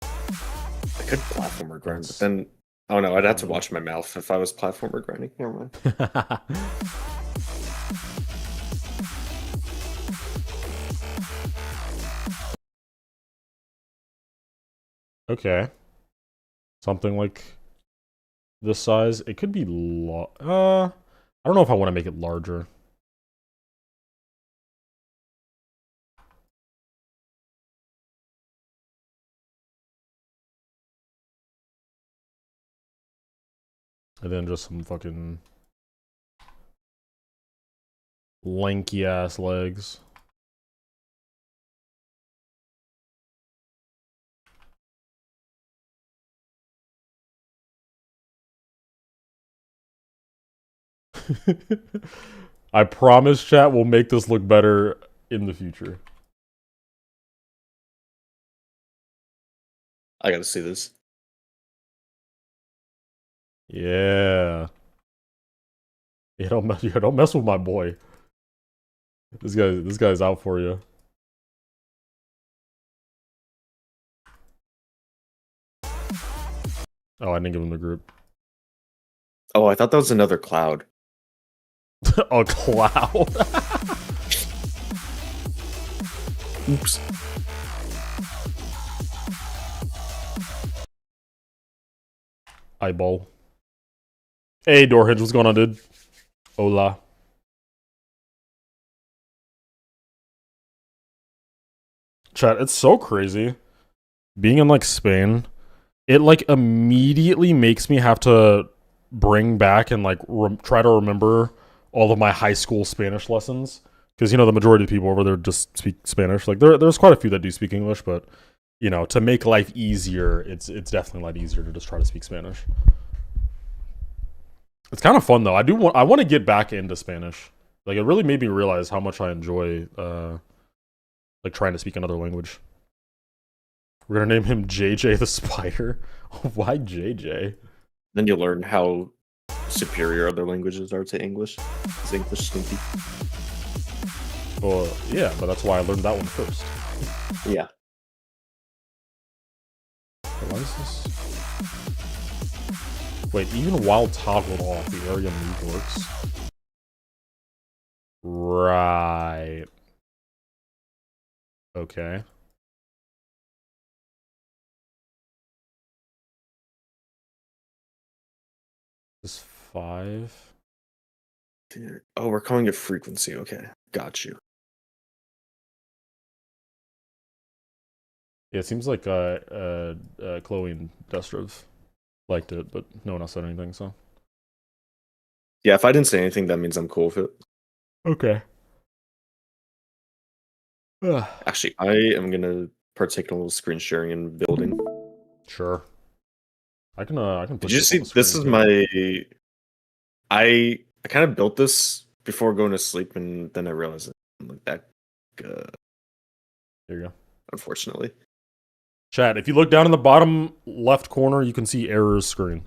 I could platformer grind, but then oh no, I'd have to watch my mouth if I was platformer grinding. Never mind. Okay. Something like this size. It could be I don't know if I want to make it larger. And then just some fucking lanky ass legs. I promise, chat, we'll make this look better in the future. I gotta see this. Yeah. Yeah, don't mess with my boy. This guy's out for you. Oh, I didn't give him the group. Oh, I thought that was another cloud. A cloud. Oops. Eyeball. Hey, Doorhinge, what's going on, dude? Hola. Chat, it's so crazy. Being in, like, Spain, it, like, immediately makes me have to bring back and, like, try to remember all of my high school Spanish lessons. Because, you know, the majority of people over there just speak Spanish. Like, there's quite a few that do speak English, but, you know, to make life easier, it's definitely a lot easier to just try to speak Spanish. It's kind of fun though. I want to get back into Spanish. Like it really made me realize how much I enjoy like trying to speak another language. We're gonna name him JJ the Spider. Why JJ? Then you learn how superior other languages are to English. Is English stinky? Well, yeah, but that's why I learned that one first. Yeah. Why is this? Wait, even while toggled off, the area move works. Right. Okay. This 5. Oh, we're calling it frequency. Okay, got you. Yeah, it seems like Chloe and Destrov liked it, but no one else said anything, so. Yeah, if I didn't say anything, that means I'm cool with it. Okay. Actually, I am gonna partake in a little screen sharing and building. Sure. I can put Did you see this is my I kind of built this before going to sleep and then I realized I'm like that There you go. unfortunately. Chat, if you look down in the bottom left corner, you can see errors screen.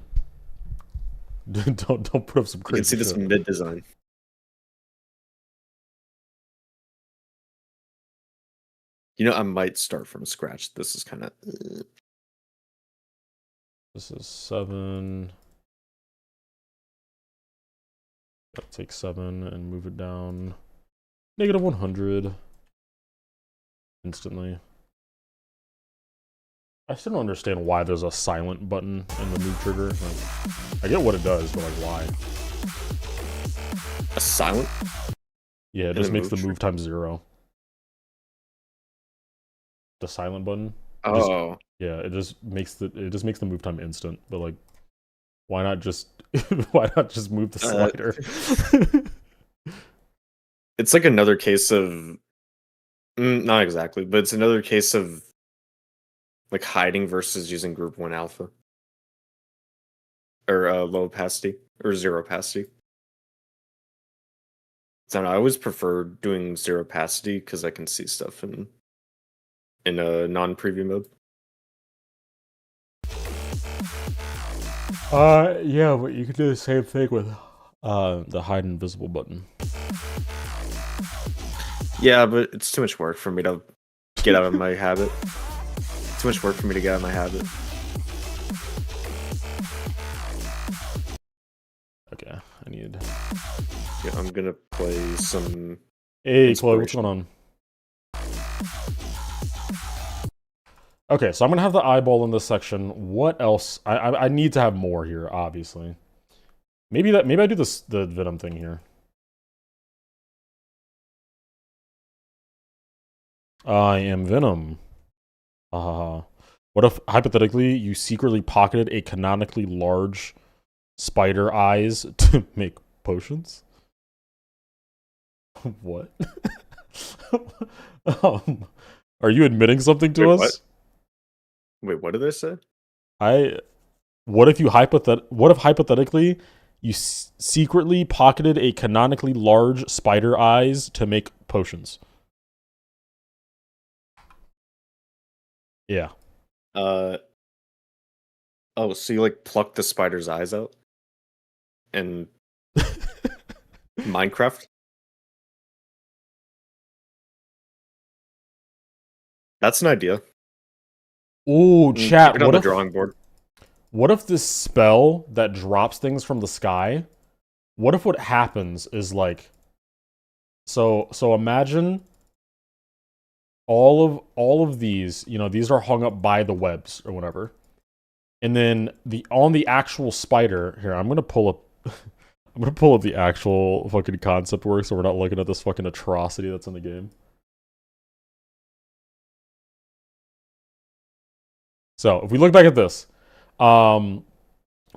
don't put up some You crazy can see this shit. mid design. You know, I might start from scratch. This is kind of. This is 7. Take 7 and move it down. Negative 100. Instantly. I still don't understand why there's a silent button in the move trigger. Like, I get what it does, but like why? A silent? Yeah, it just makes the move times 0. The silent button. Oh. Yeah, it just makes the move time instant. But like, why not just move the slider? It's like another case of not exactly, but it's another case of like hiding versus using group 1 alpha or low opacity or 0 opacity. So I always prefer doing 0 opacity because I can see stuff in a non-preview mode. Yeah, but you can do the same thing with the hide invisible button. Yeah, but it's too much work for me to get out of my habit. Too much work for me to get out of my habit. Okay, I need. Yeah, I'm gonna play some. Hey, Chloe, what's going on? Okay, so I'm gonna have the eyeball in this section. What else? I need to have more here, obviously. Maybe I do the Venom thing here. I am Venom. What if hypothetically you secretly pocketed a canonically large spider eyes to make potions? What? Are you admitting something to us? Wait, what did I say? What if hypothetically you secretly pocketed a canonically large spider eyes to make potions? Yeah. Oh, so you like pluck the spider's eyes out? And Minecraft? That's an idea. Ooh, chat. Keep it on the drawing board. What if this spell that drops things from the sky? What if what happens is like, so imagine all of these, these are hung up by the webs or whatever, and then on the actual spider here, I'm gonna pull up. I'm gonna pull up the actual fucking concept work so we're not looking at this fucking atrocity that's in the game. So if we look back at this,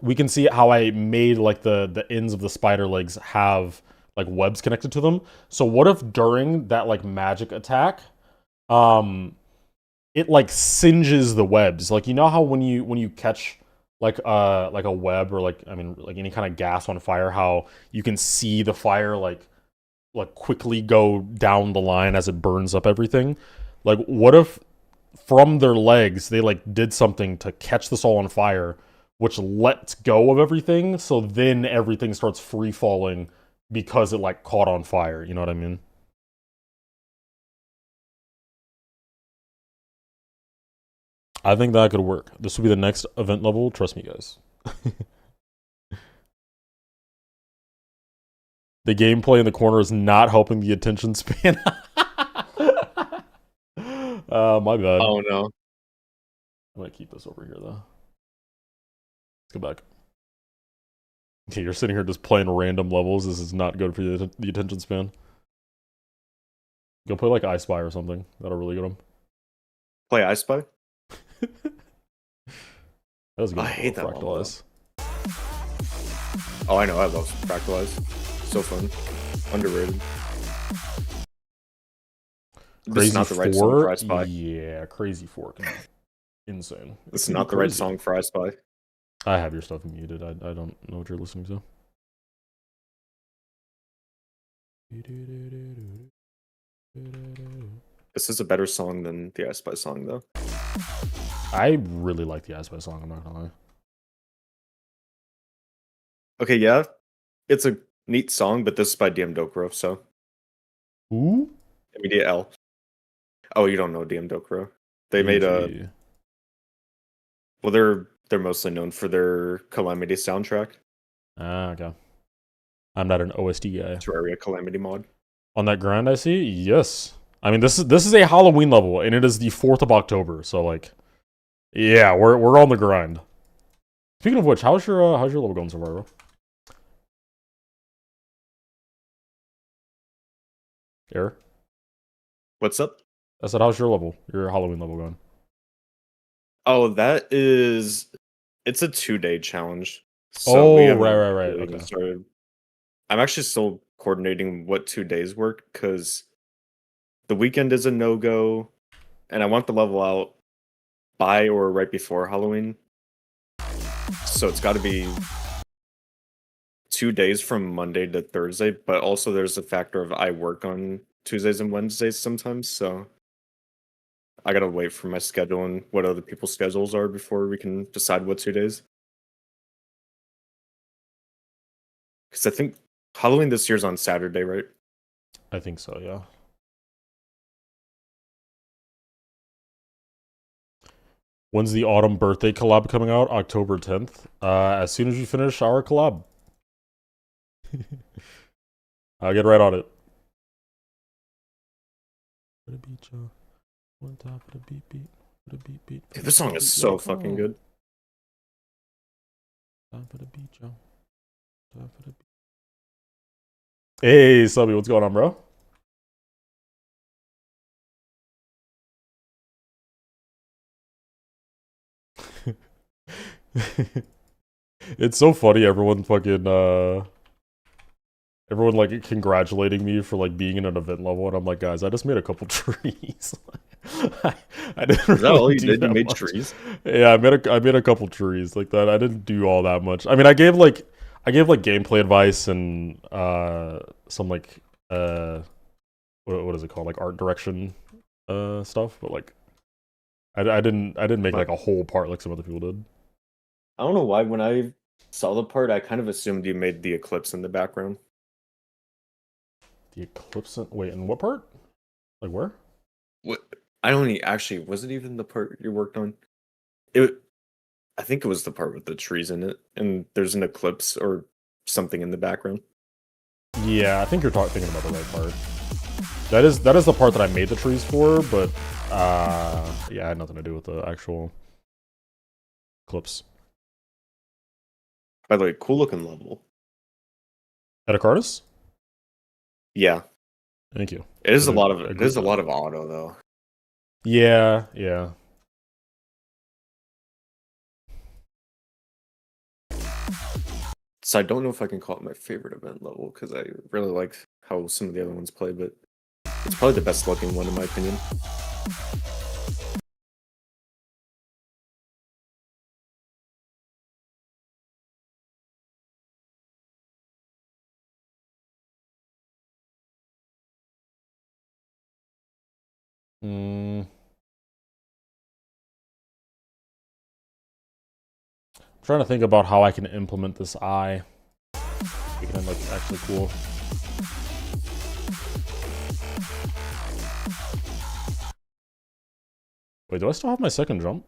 we can see how I made like the ends of the spider legs have like webs connected to them. So what if during that like magic attack, it like singes the webs? Like, you know how when you catch like a web or like any kind of gas on fire, how you can see the fire like quickly go down the line as it burns up everything? Like, what if from their legs they like did something to catch this all on fire, which lets go of everything, so then everything starts free falling because it like caught on fire, you know what I mean? I think that could work. This will be the next event level, trust me guys. The gameplay in the corner is not helping the attention span. My bad. Oh no. I'm gonna keep this over here though. Let's go back. Okay, you're sitting here just playing random levels. This is not good for the attention span. Go play like I Spy or something. That'll really get them. Play I Spy? That was good. I hate that Fractalize. Oh, I know. I love Fractalize. So fun. Underrated. This is not the right song for I Spy. Yeah, Crazy Fork. Insane. This is not the right song for I Spy. I have your stuff muted. I don't know what you're listening to. This is a better song than the I Spy song, though. I really like the Ice song, I'm not gonna lie. Okay, yeah, it's a neat song, but this is by DM Dokuro, so Who? immediate L. Oh, you don't know DM Dokuro? They made a DMG. well, they're mostly known for their Calamity soundtrack, Ah, okay. I'm not an OST guy. Terraria Calamity mod. On that grind, I see. Yes. I mean, this is a Halloween level, and it is the 4th of October. So like, yeah, we're on the grind. Speaking of which, how's your level going so far, bro? Error. What's up? I said, how's your Halloween level going? Oh, it's a 2-day challenge. So we Oh, haven't right. really even Okay. started. I'm actually still coordinating what 2 days work because the weekend is a no-go, and I want the level out by or right before Halloween. So it's got to be 2 days from Monday to Thursday, but also there's a factor of I work on Tuesdays and Wednesdays sometimes, so I gotta wait for my schedule and what other people's schedules are before we can decide what 2 days. Because I think Halloween this year's on Saturday, right? I think so, yeah. When's the autumn birthday collab coming out? October 10th. As soon as you finish our collab. I'll get right on it. Dude, this song is so fucking good. Hey, Subby, what's going on, bro? It's so funny, everyone like congratulating me for like being in an event level, and I'm like, guys, I just made a couple trees. I didn't Is that all really you do did? You that made much. trees? Yeah, I made a couple trees like that. I didn't do all that much. I mean, I gave like gameplay advice and some like what is it called, like art direction stuff, but like I didn't make like a whole part like some other people did. I don't know why when I saw the part, I kind of assumed you made the eclipse in the background. The eclipse. Wait, in what part? Like where? What? I don't actually. Was it even the part you worked on? It. I think it was the part with the trees in it, and there's an eclipse or something in the background. Yeah, I think you're thinking about the right part. That is the part that I made the trees for, but yeah, it had nothing to do with the actual eclipse. By the way, cool looking level. At a Cardis? Yeah, Thank you. it is a lot of auto though. Yeah, yeah. So I don't know if I can call it my favorite event level because I really like how some of the other ones play, but it's probably the best looking one in my opinion. I'm trying to think about how I can implement this eye. Make it look actually cool. Wait, do I still have my second jump?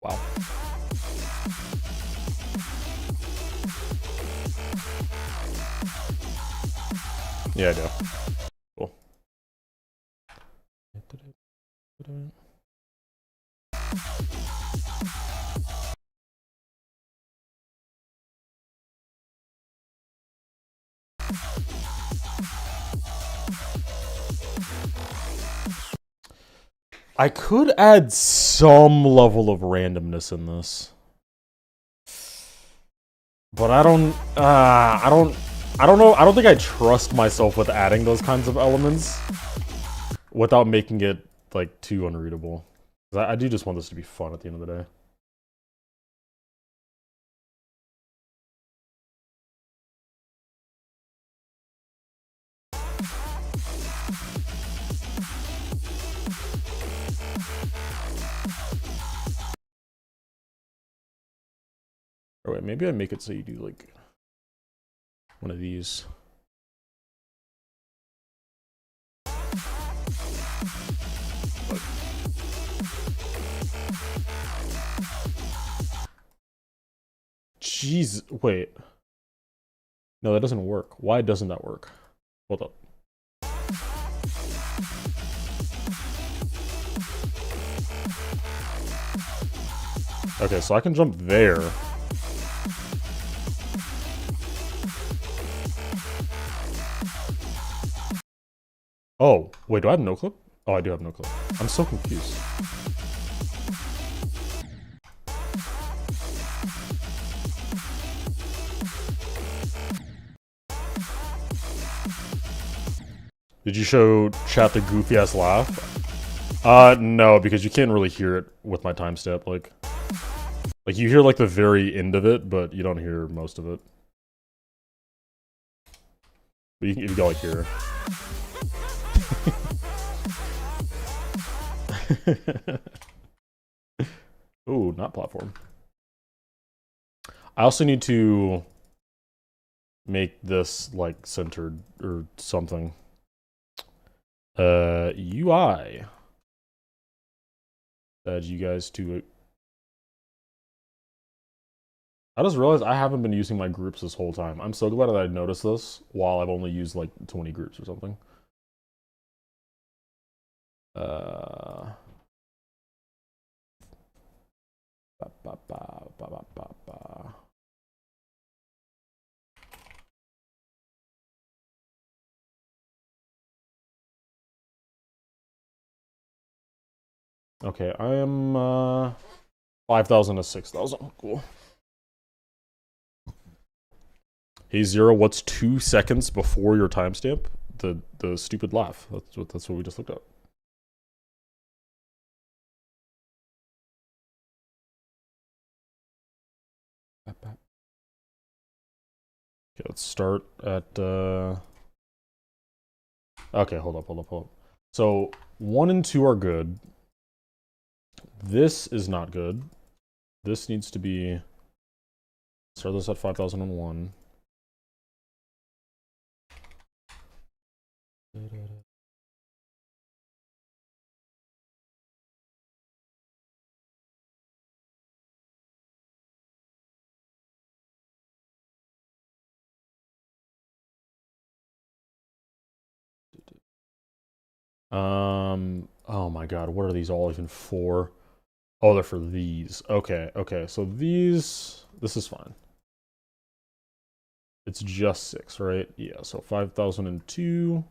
Wow. Yeah, I do. Cool. I could add some level of randomness in this. But I don't know. I don't think I trust myself with adding those kinds of elements without making it like too unreadable. I do just want this to be fun at the end of the day. Or wait, maybe I make it so you do like one of these. Jeez, wait. No, that doesn't work. Why doesn't that work? Hold up. Okay, so I can jump there. Oh, wait, do I have no clip? Oh, I do have no clip. I'm so confused. Did you show chat the goofy ass laugh? No, because you can't really hear it with my timestamp. Like you hear like the very end of it, but you don't hear most of it. But you can go like here. Ooh, not platform. I also need to make this like centered or something. UI. Add you guys to it. I just realized I haven't been using my groups this whole time. I'm so glad that I noticed this while I've only used like 20 groups or something. Okay, I am 5,000 to 6,000. Cool. Hey Zero, what's 2 seconds before your timestamp? The stupid laugh. That's what we just looked at. Okay, let's start at okay, hold up. So 1 and 2 are good. This is not good. This needs to be, start this at 5,001. Oh my god, what are these all even for? Oh, they're for these. Okay, so this is fine. It's just 6, right? Yeah, so 5,002.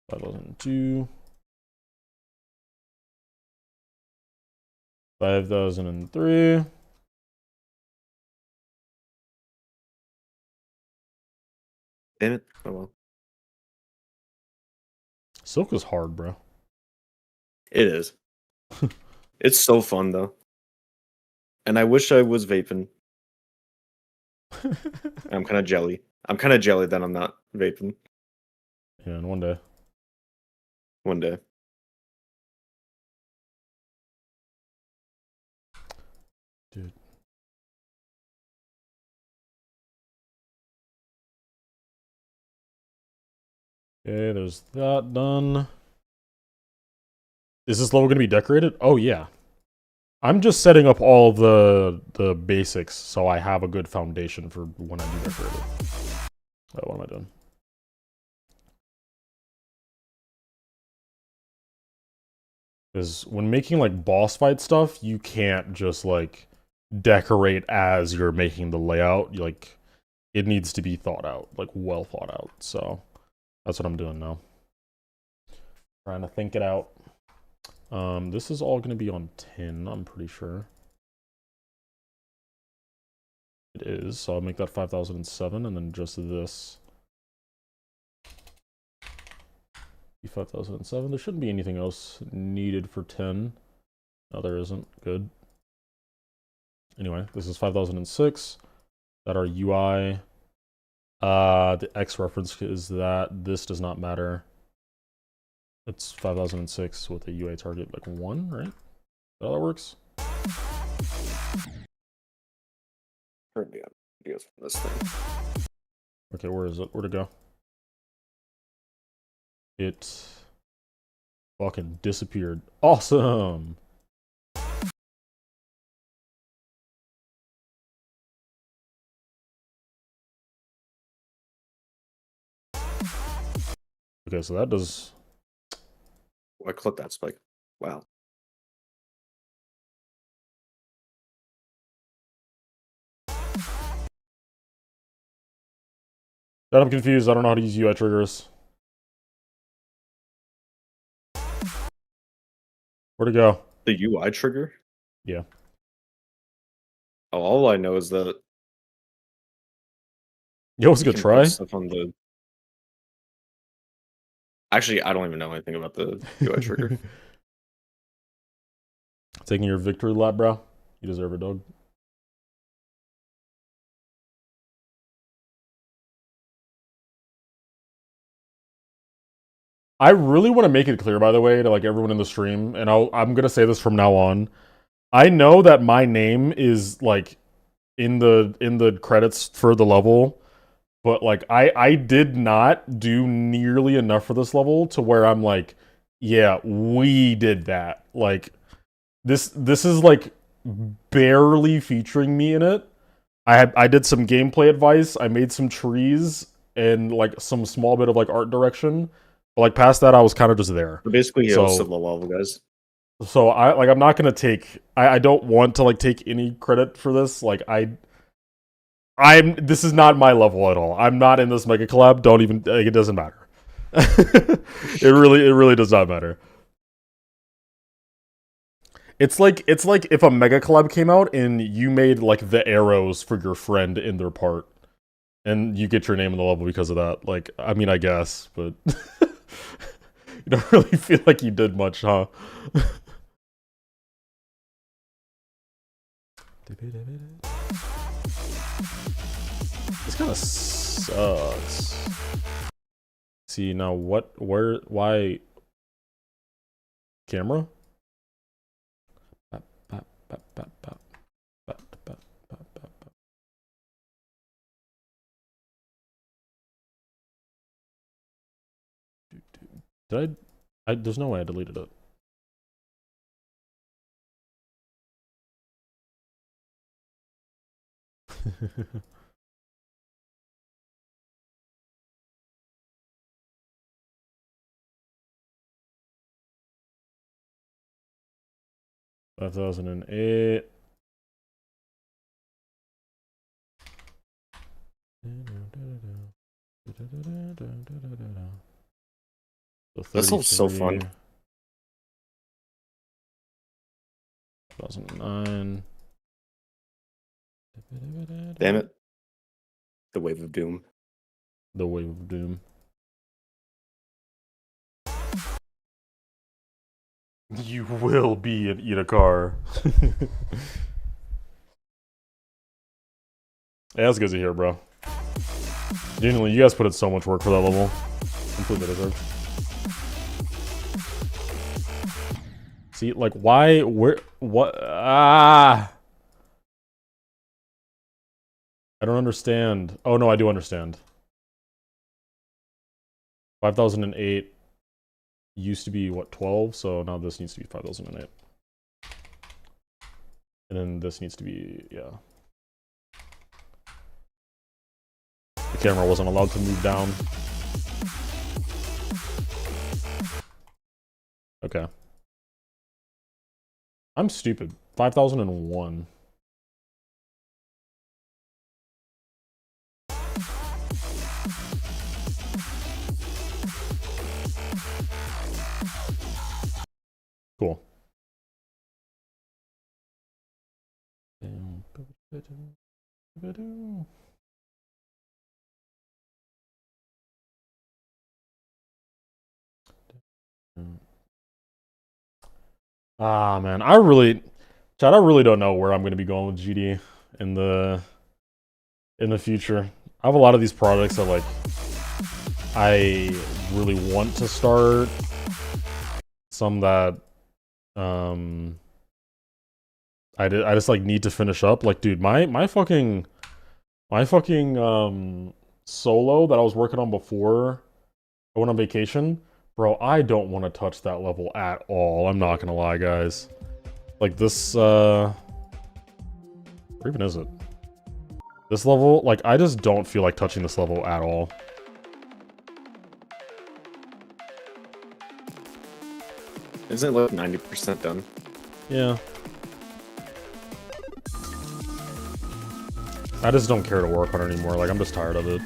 5,002. 5,003. Damn it. Oh well. Silk is hard, bro. It is. It's so fun though. And I wish I was vaping. I'm kind of jelly. I'm kind of jelly that I'm not vaping. Yeah, and one day. One day. Dude. Okay, there's that done. Is this level gonna be decorated? Oh yeah. I'm just setting up all the basics so I have a good foundation for when I do decorate it. Oh, what am I doing? Because when making like boss fight stuff, you can't just like decorate as you're making the layout. Like it needs to be thought out, like well thought out. So that's what I'm doing now. Trying to think it out. This is all going to be on 10, I'm pretty sure. It is, so I'll make that 5,007, and then just this. 5,007. There shouldn't be anything else needed for 10. No, there isn't. Good. Anyway, this is 5,006. That our UI. The X reference is that. This does not matter. It's 5,006 with a UI target like 1, right? That works. currently on videos from this thing. Okay, where is it? Where'd it go? It fucking disappeared. Awesome. Okay, so that does. Oh, I clipped that spike. Wow. That I'm confused. I don't know how to use UI triggers. Where'd it go? The UI trigger? Yeah. Oh, all I know is that Yo, was a you good can try. put stuff on the. Actually, I don't even know anything about the UI trigger. Taking your victory lap, bro. You deserve it, dog. I really want to make it clear, by the way, to like everyone in the stream, and I'm gonna say this from now on. I know that my name is like in the credits for the level, but like I did not do nearly enough for this level to where I'm like, yeah, we did that. Like this is like barely featuring me in it. I did some gameplay advice, I made some trees and like some small bit of like art direction. But like past that I was kind of just there. But basically, he So- hosted the level, guys. So I'm not gonna take I don't want to like take any credit for this. Like this is not my level at all. I'm not in this mega collab. Don't even like, it doesn't matter. it really does not matter. It's like if a mega collab came out and you made like the arrows for your friend in their part, and you get your name in the level because of that. Like, I mean, I guess, but you don't really feel like you did much, huh? This kind of sucks. See, now why? Camera? Did there's no way I deleted it. Five 2008. That sounds so fun. 2009. Damn it. The Wave of Doom. The Wave of Doom. You will be and eat a car. Yeah, that's good to hear, bro. Genuinely, you guys put in so much work for that level. Completely deserved. See, like, why? Where? What? Ah! I don't understand. Oh, no, I do understand. 5008 used to be, what, 12? So now this needs to be 5008. And then this needs to be, yeah. The camera wasn't allowed to move down. Okay. I'm stupid. 5001. Cool. Ah, man, Chad, I really don't know where I'm going to be going with GD in the future. I have a lot of these projects that like I really want to start. Some that I just like need to finish up. Like, dude, my fucking My fucking solo that I was working on before I went on vacation, bro, I don't want to touch that level at all. I'm not gonna lie, guys. Like this, where even is it? This level, like, I just don't feel like touching this level at all. Isn't it like 90% done? Yeah. I just don't care to work on it anymore. Like, I'm just tired of it.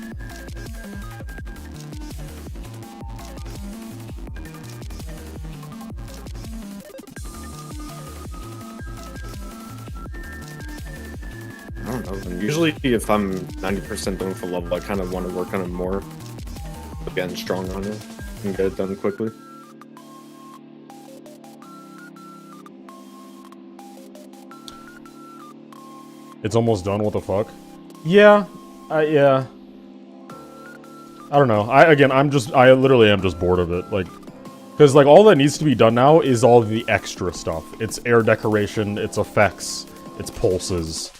I don't know. Usually, if I'm 90% done with a level, I kind of want to work on it more. But getting strong on it and get it done quickly. It's almost done. What the fuck? Yeah. Yeah. I don't know. I literally am just bored of it. Like, because like all that needs to be done now is all the extra stuff. It's air decoration, it's effects, it's pulses,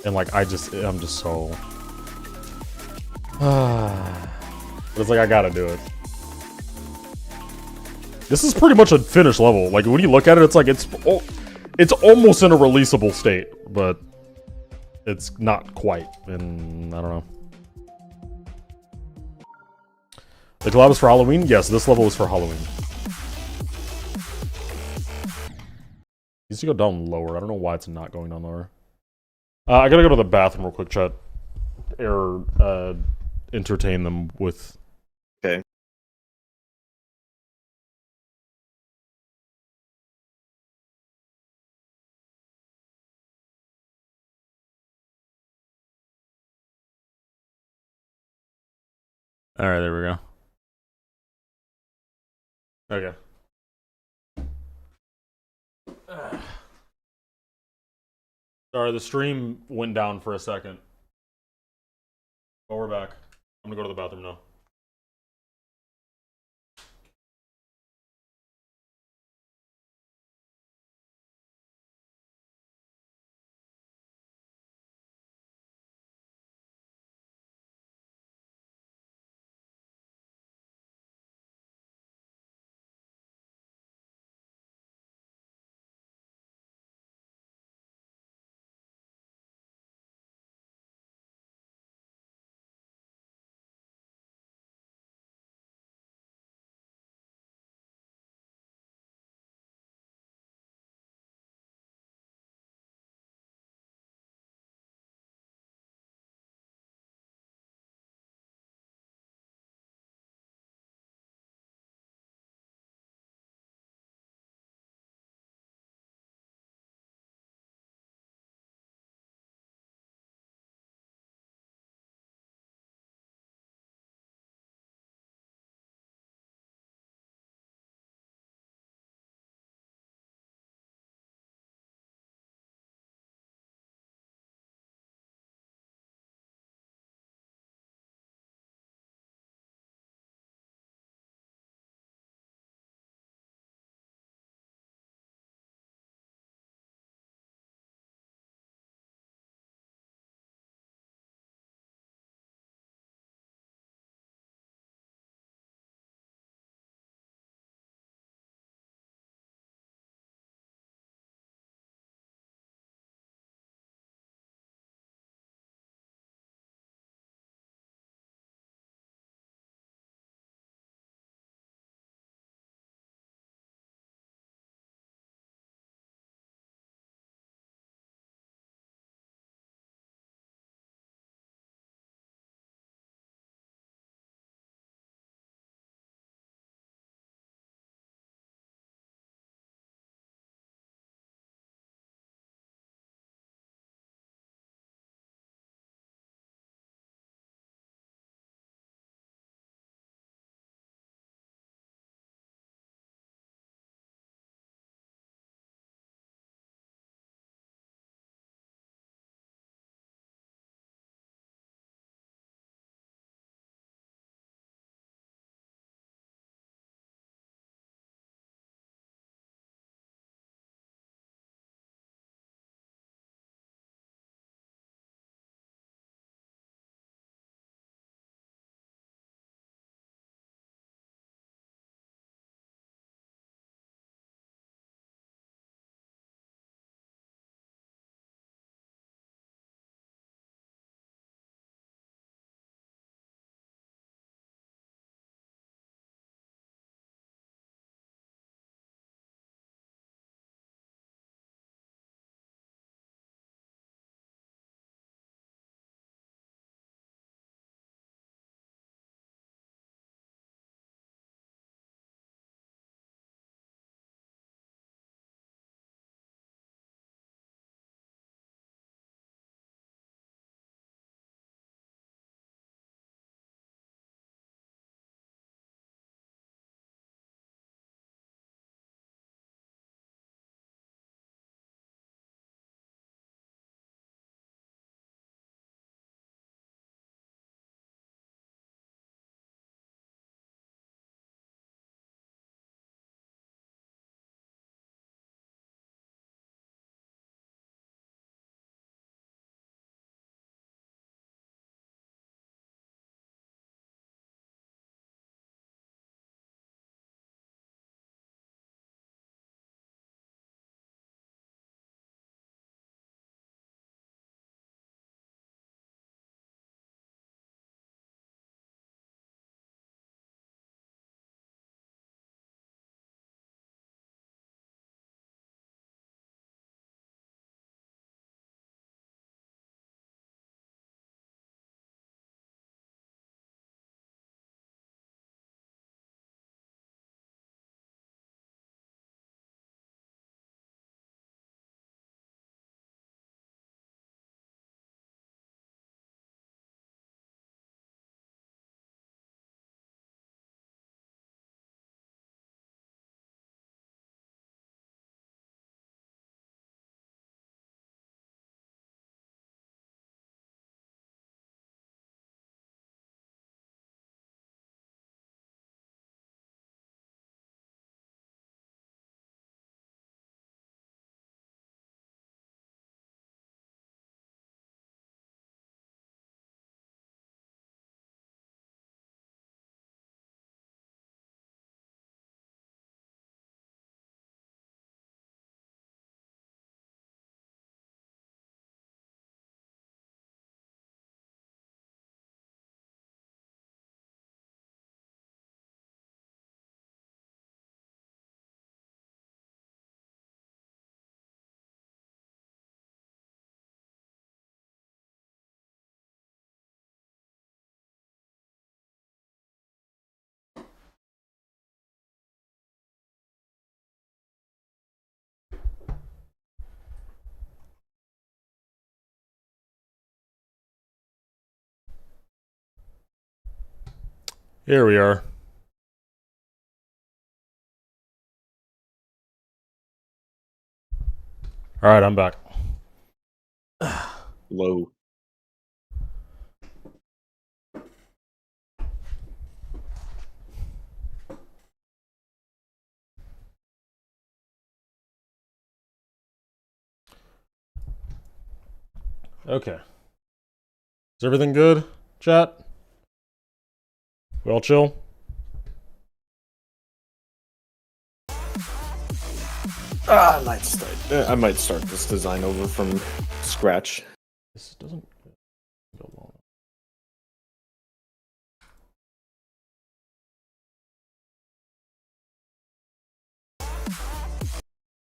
and like I'm just so. But it's like I gotta do it. This is pretty much a finished level. Like when you look at it, it's like it's almost in a releasable state, but it's not quite. And I don't know. The collab is for Halloween? Yes, this level is for Halloween. Needs to go down lower. I don't know why it's not going down lower. I gotta go to the bathroom real quick, chat. Entertain them with... Okay. Alright, there we go. Okay. Sorry, the stream went down for a second. But we're back. I'm gonna go to the bathroom now. Here we are. Alright, I'm back. Low. Okay. Is everything good, chat? We all chill? I might start this design over from scratch. This doesn't go long.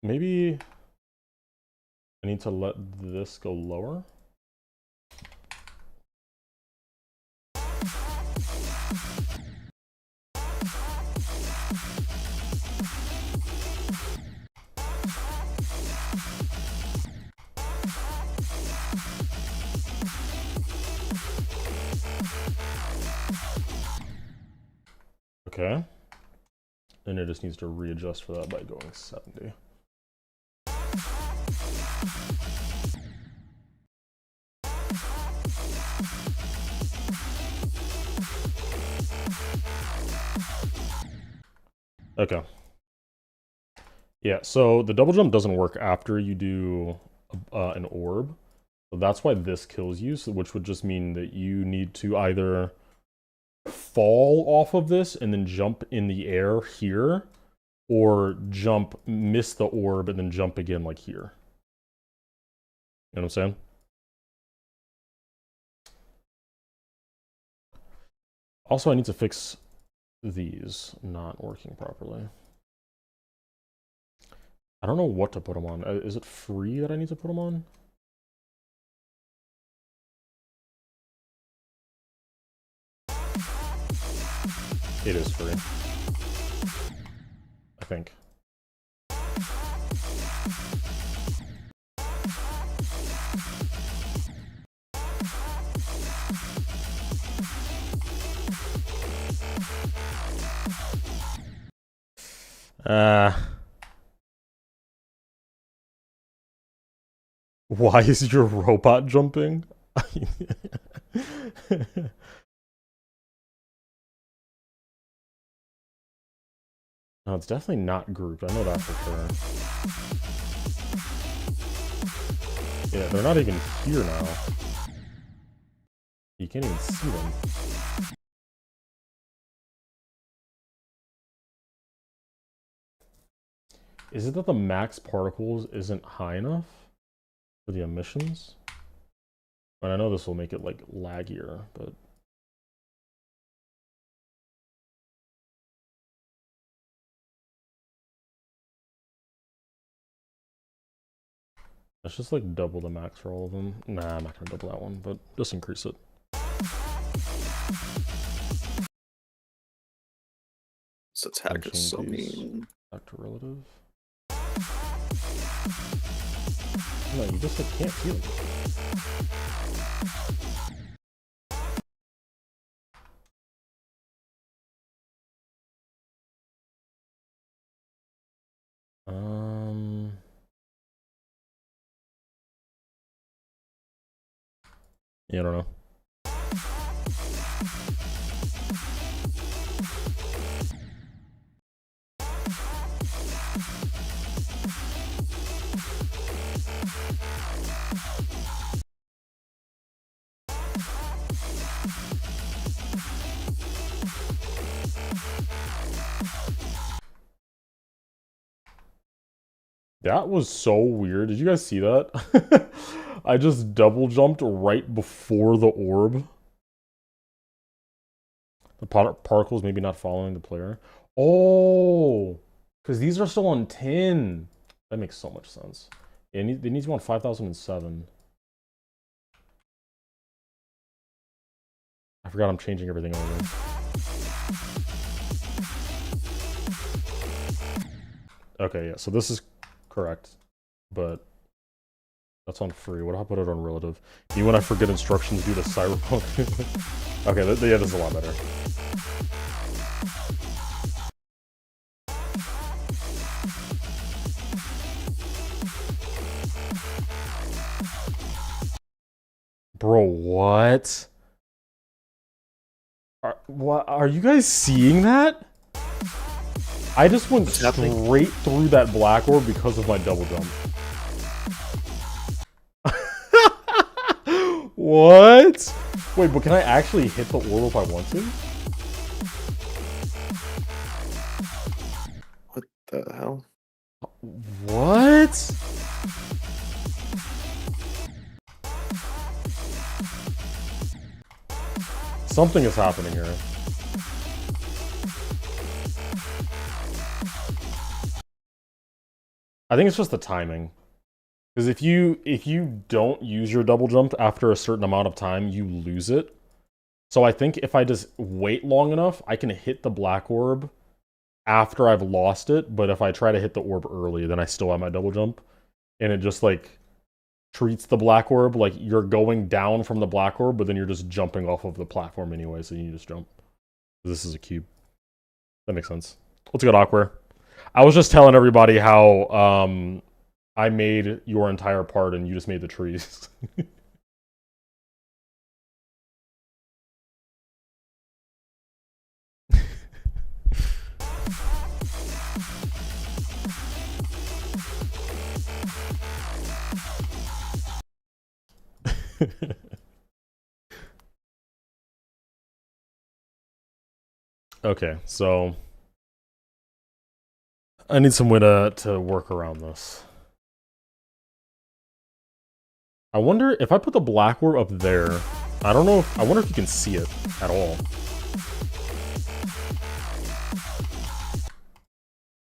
Maybe I need to let this go lower. Okay. And it just needs to readjust for that by going 70. Okay. Yeah, so the double jump doesn't work after you do an orb. So that's why this kills you, so which would just mean that you need to either fall off of this and then jump in the air here, or jump, miss the orb, and then jump again like here. You know what I'm saying? Also, I need to fix these not working properly. I don't know what to put them on. Is it free that I need to put them on? It is free. I think. Why is your robot jumping? No, it's definitely not grouped. I know that for sure. Yeah, they're not even here now. You can't even see them. Is it that the max particles isn't high enough for the emissions? And I know this will make it like laggier, but let's just like double the max for all of them. Nah, I'm not gonna double that one, but just increase it. So attack is so mean. Back to relative. No, you just like, can't see them. Yeah, I don't know. That was so weird. Did you guys see that? I just double jumped right before the orb. The particles maybe not following the player. Oh, because these are still on 10. That makes so much sense. Yeah, they need to be on 5007. I forgot I'm changing everything over. Okay, yeah, so this is correct, but that's on free. What if I put it on relative? Even when I forget instructions due to Cyberpunk. Okay, yeah, this is a lot better. Bro, what? What are you guys seeing that? I just went straight through that black orb because of my double jump. What? Wait, but can I actually hit the orb if I want to? What the hell? What? Something is happening here. I think it's just the timing. Because if you don't use your double jump after a certain amount of time, you lose it. So I think if I just wait long enough, I can hit the black orb after I've lost it. But if I try to hit the orb early, then I still have my double jump. And it just like treats the black orb like you're going down from the black orb, but then you're just jumping off of the platform anyway, so you just jump. This is a cube. That makes sense. What's good, Aqua? I was just telling everybody how I made your entire part and you just made the trees. Okay, so I need some way to work around this. I wonder if I put the black orb up there. I don't know I wonder if you can see it at all.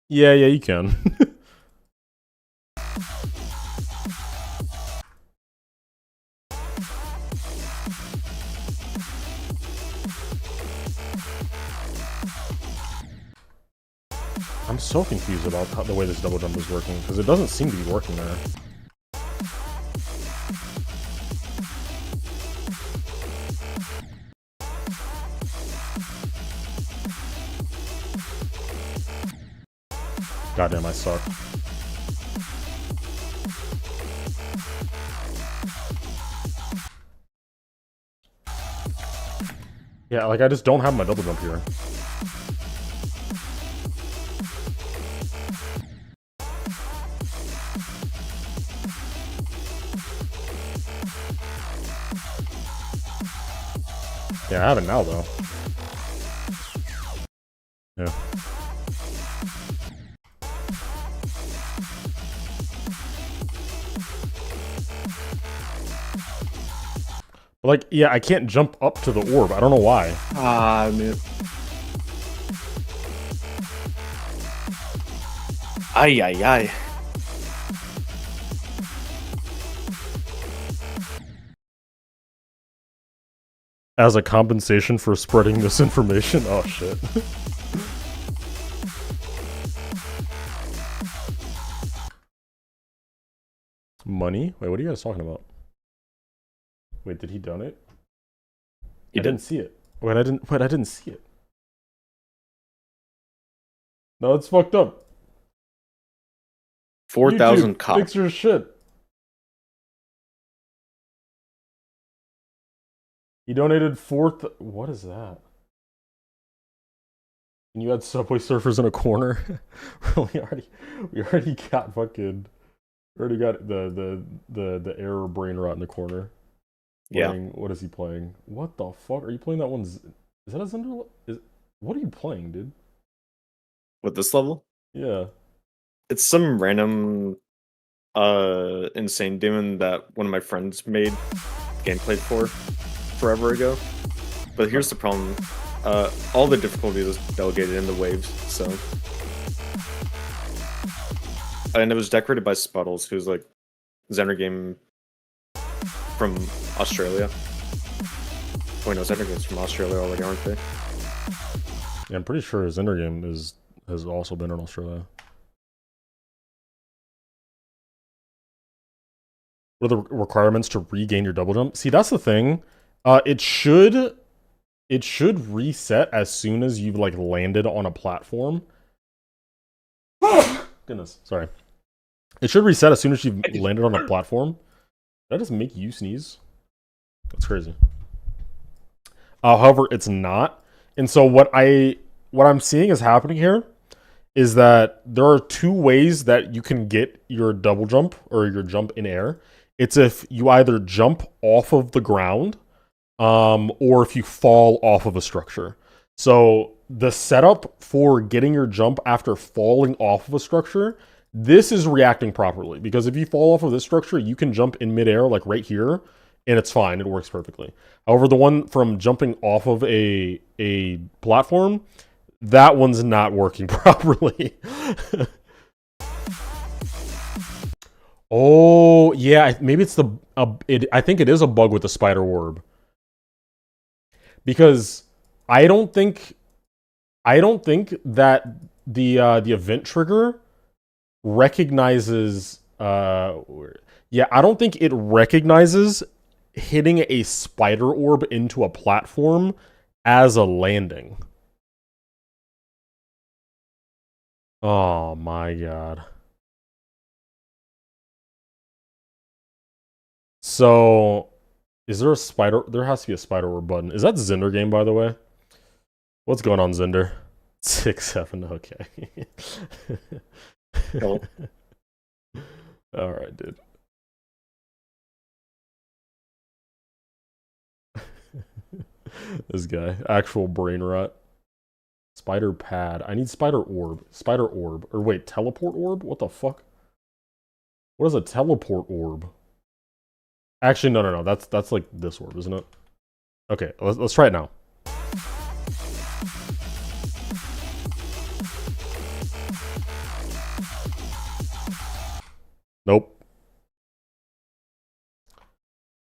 Yeah, you can. I'm so confused about the way this double jump is working, because it doesn't seem to be working there. Goddamn, I suck. Yeah, like I just don't have my double jump here. Yeah, I have it now, though. Yeah. Like, yeah, I can't jump up to the orb. I don't know why. Ah, man. Ay, ay, ay. As a compensation for spreading misinformation? Oh, shit. Money? Wait, what are you guys talking about? Wait, did he donate? I didn't see it. Wait, I didn't see it. No, it's fucked up. 4,000 cops. Fix your shit. He donated what is that? And you had Subway Surfers in a corner? we already got fucking... We already got the error brain rot in the corner. Playing, what is he playing? What the fuck? Are you playing that one? Is that a Zender? What are you playing, dude? With this level? Yeah. It's some random insane demon that one of my friends made gameplay for forever ago. But here's the problem. All the difficulty is delegated in the waves, so... And it was decorated by Spuddles, who's like Zender game from Australia. Wait, no, Zender game's from Australia already, aren't they? Yeah, I'm pretty sure Zender game has also been in Australia. What are the requirements to regain your double jump? See, that's the thing. It should reset as soon as you've like landed on a platform. Goodness, sorry. It should reset as soon as you've landed on a platform. Did that just make you sneeze? That's crazy. However, it's not. And so what I'm seeing is happening here is that there are two ways that you can get your double jump or your jump in air. It's if you either jump off of the ground, or if you fall off of a structure. So the setup for getting your jump after falling off of a structure, this is reacting properly, because if you fall off of this structure, you can jump in midair like right here, and it's fine. It works perfectly. However, the one from jumping off of a platform, that one's not working properly. Oh yeah, maybe it's I think it is a bug with the spider orb, because I don't think that the event trigger recognizes yeah, I don't think it recognizes hitting a spider orb into a platform as a landing. Oh my god. So, is there a spider? There has to be a spider orb button. Is that Zinder game, by the way? What's going on, Zinder? 6-7. Okay. Nope. All right, dude. This guy, actual brain rot. Spider pad. I need spider orb. Spider orb. Or wait, teleport orb? What the fuck? What is a teleport orb? Actually, no. That's like this orb, isn't it? Okay, let's try it now. Nope.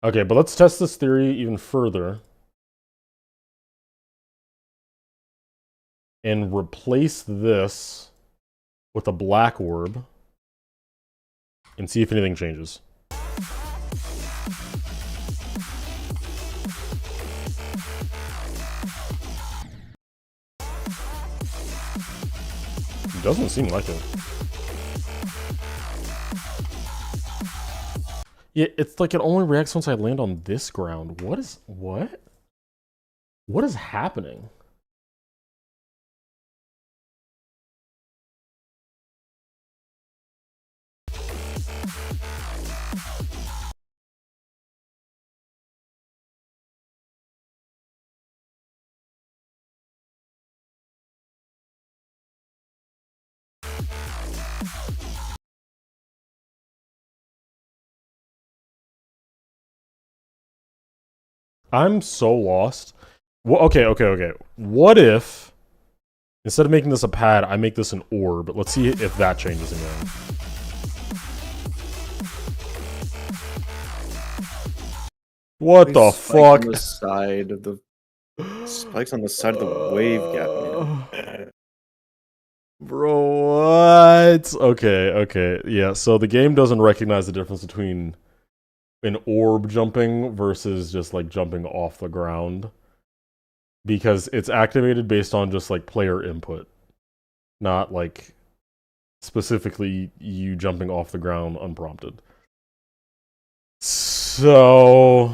Okay, but let's test this theory even further. And replace this with a black orb. And see if anything changes. It doesn't seem like it. Yeah, it's like it only reacts once I land on this ground. What is happening? I'm so lost. Well, okay. What if instead of making this a pad, I make this an orb? Let's see if that changes again. What the fuck? On the side of the spikes on the side of the wave gap, man. Bro, what? Okay. Yeah, so the game doesn't recognize the difference between an orb jumping versus just like jumping off the ground, because it's activated based on just like player input, not like specifically you jumping off the ground unprompted. So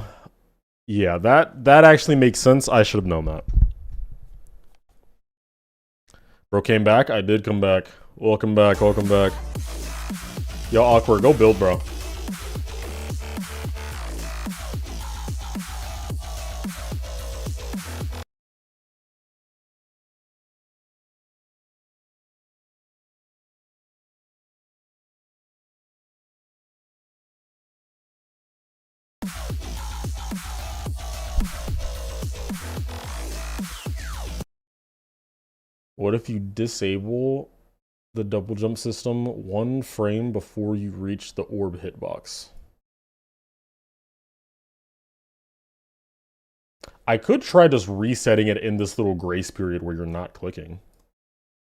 yeah, that actually makes sense. I should have known that. Bro came back. I did come back. Welcome back. Yo, Awkward, go build, bro. What if you disable the double jump system 1 frame before you reach the orb hitbox? I could try just resetting it in this little grace period where you're not clicking.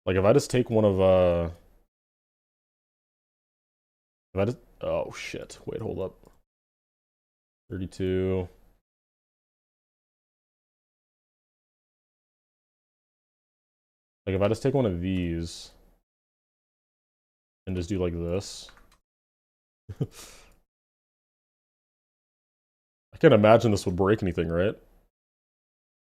Like if I just take one of if I just, oh shit, wait, hold up. 32. Like if I just take one of these and just do like this. I can't imagine this would break anything, right?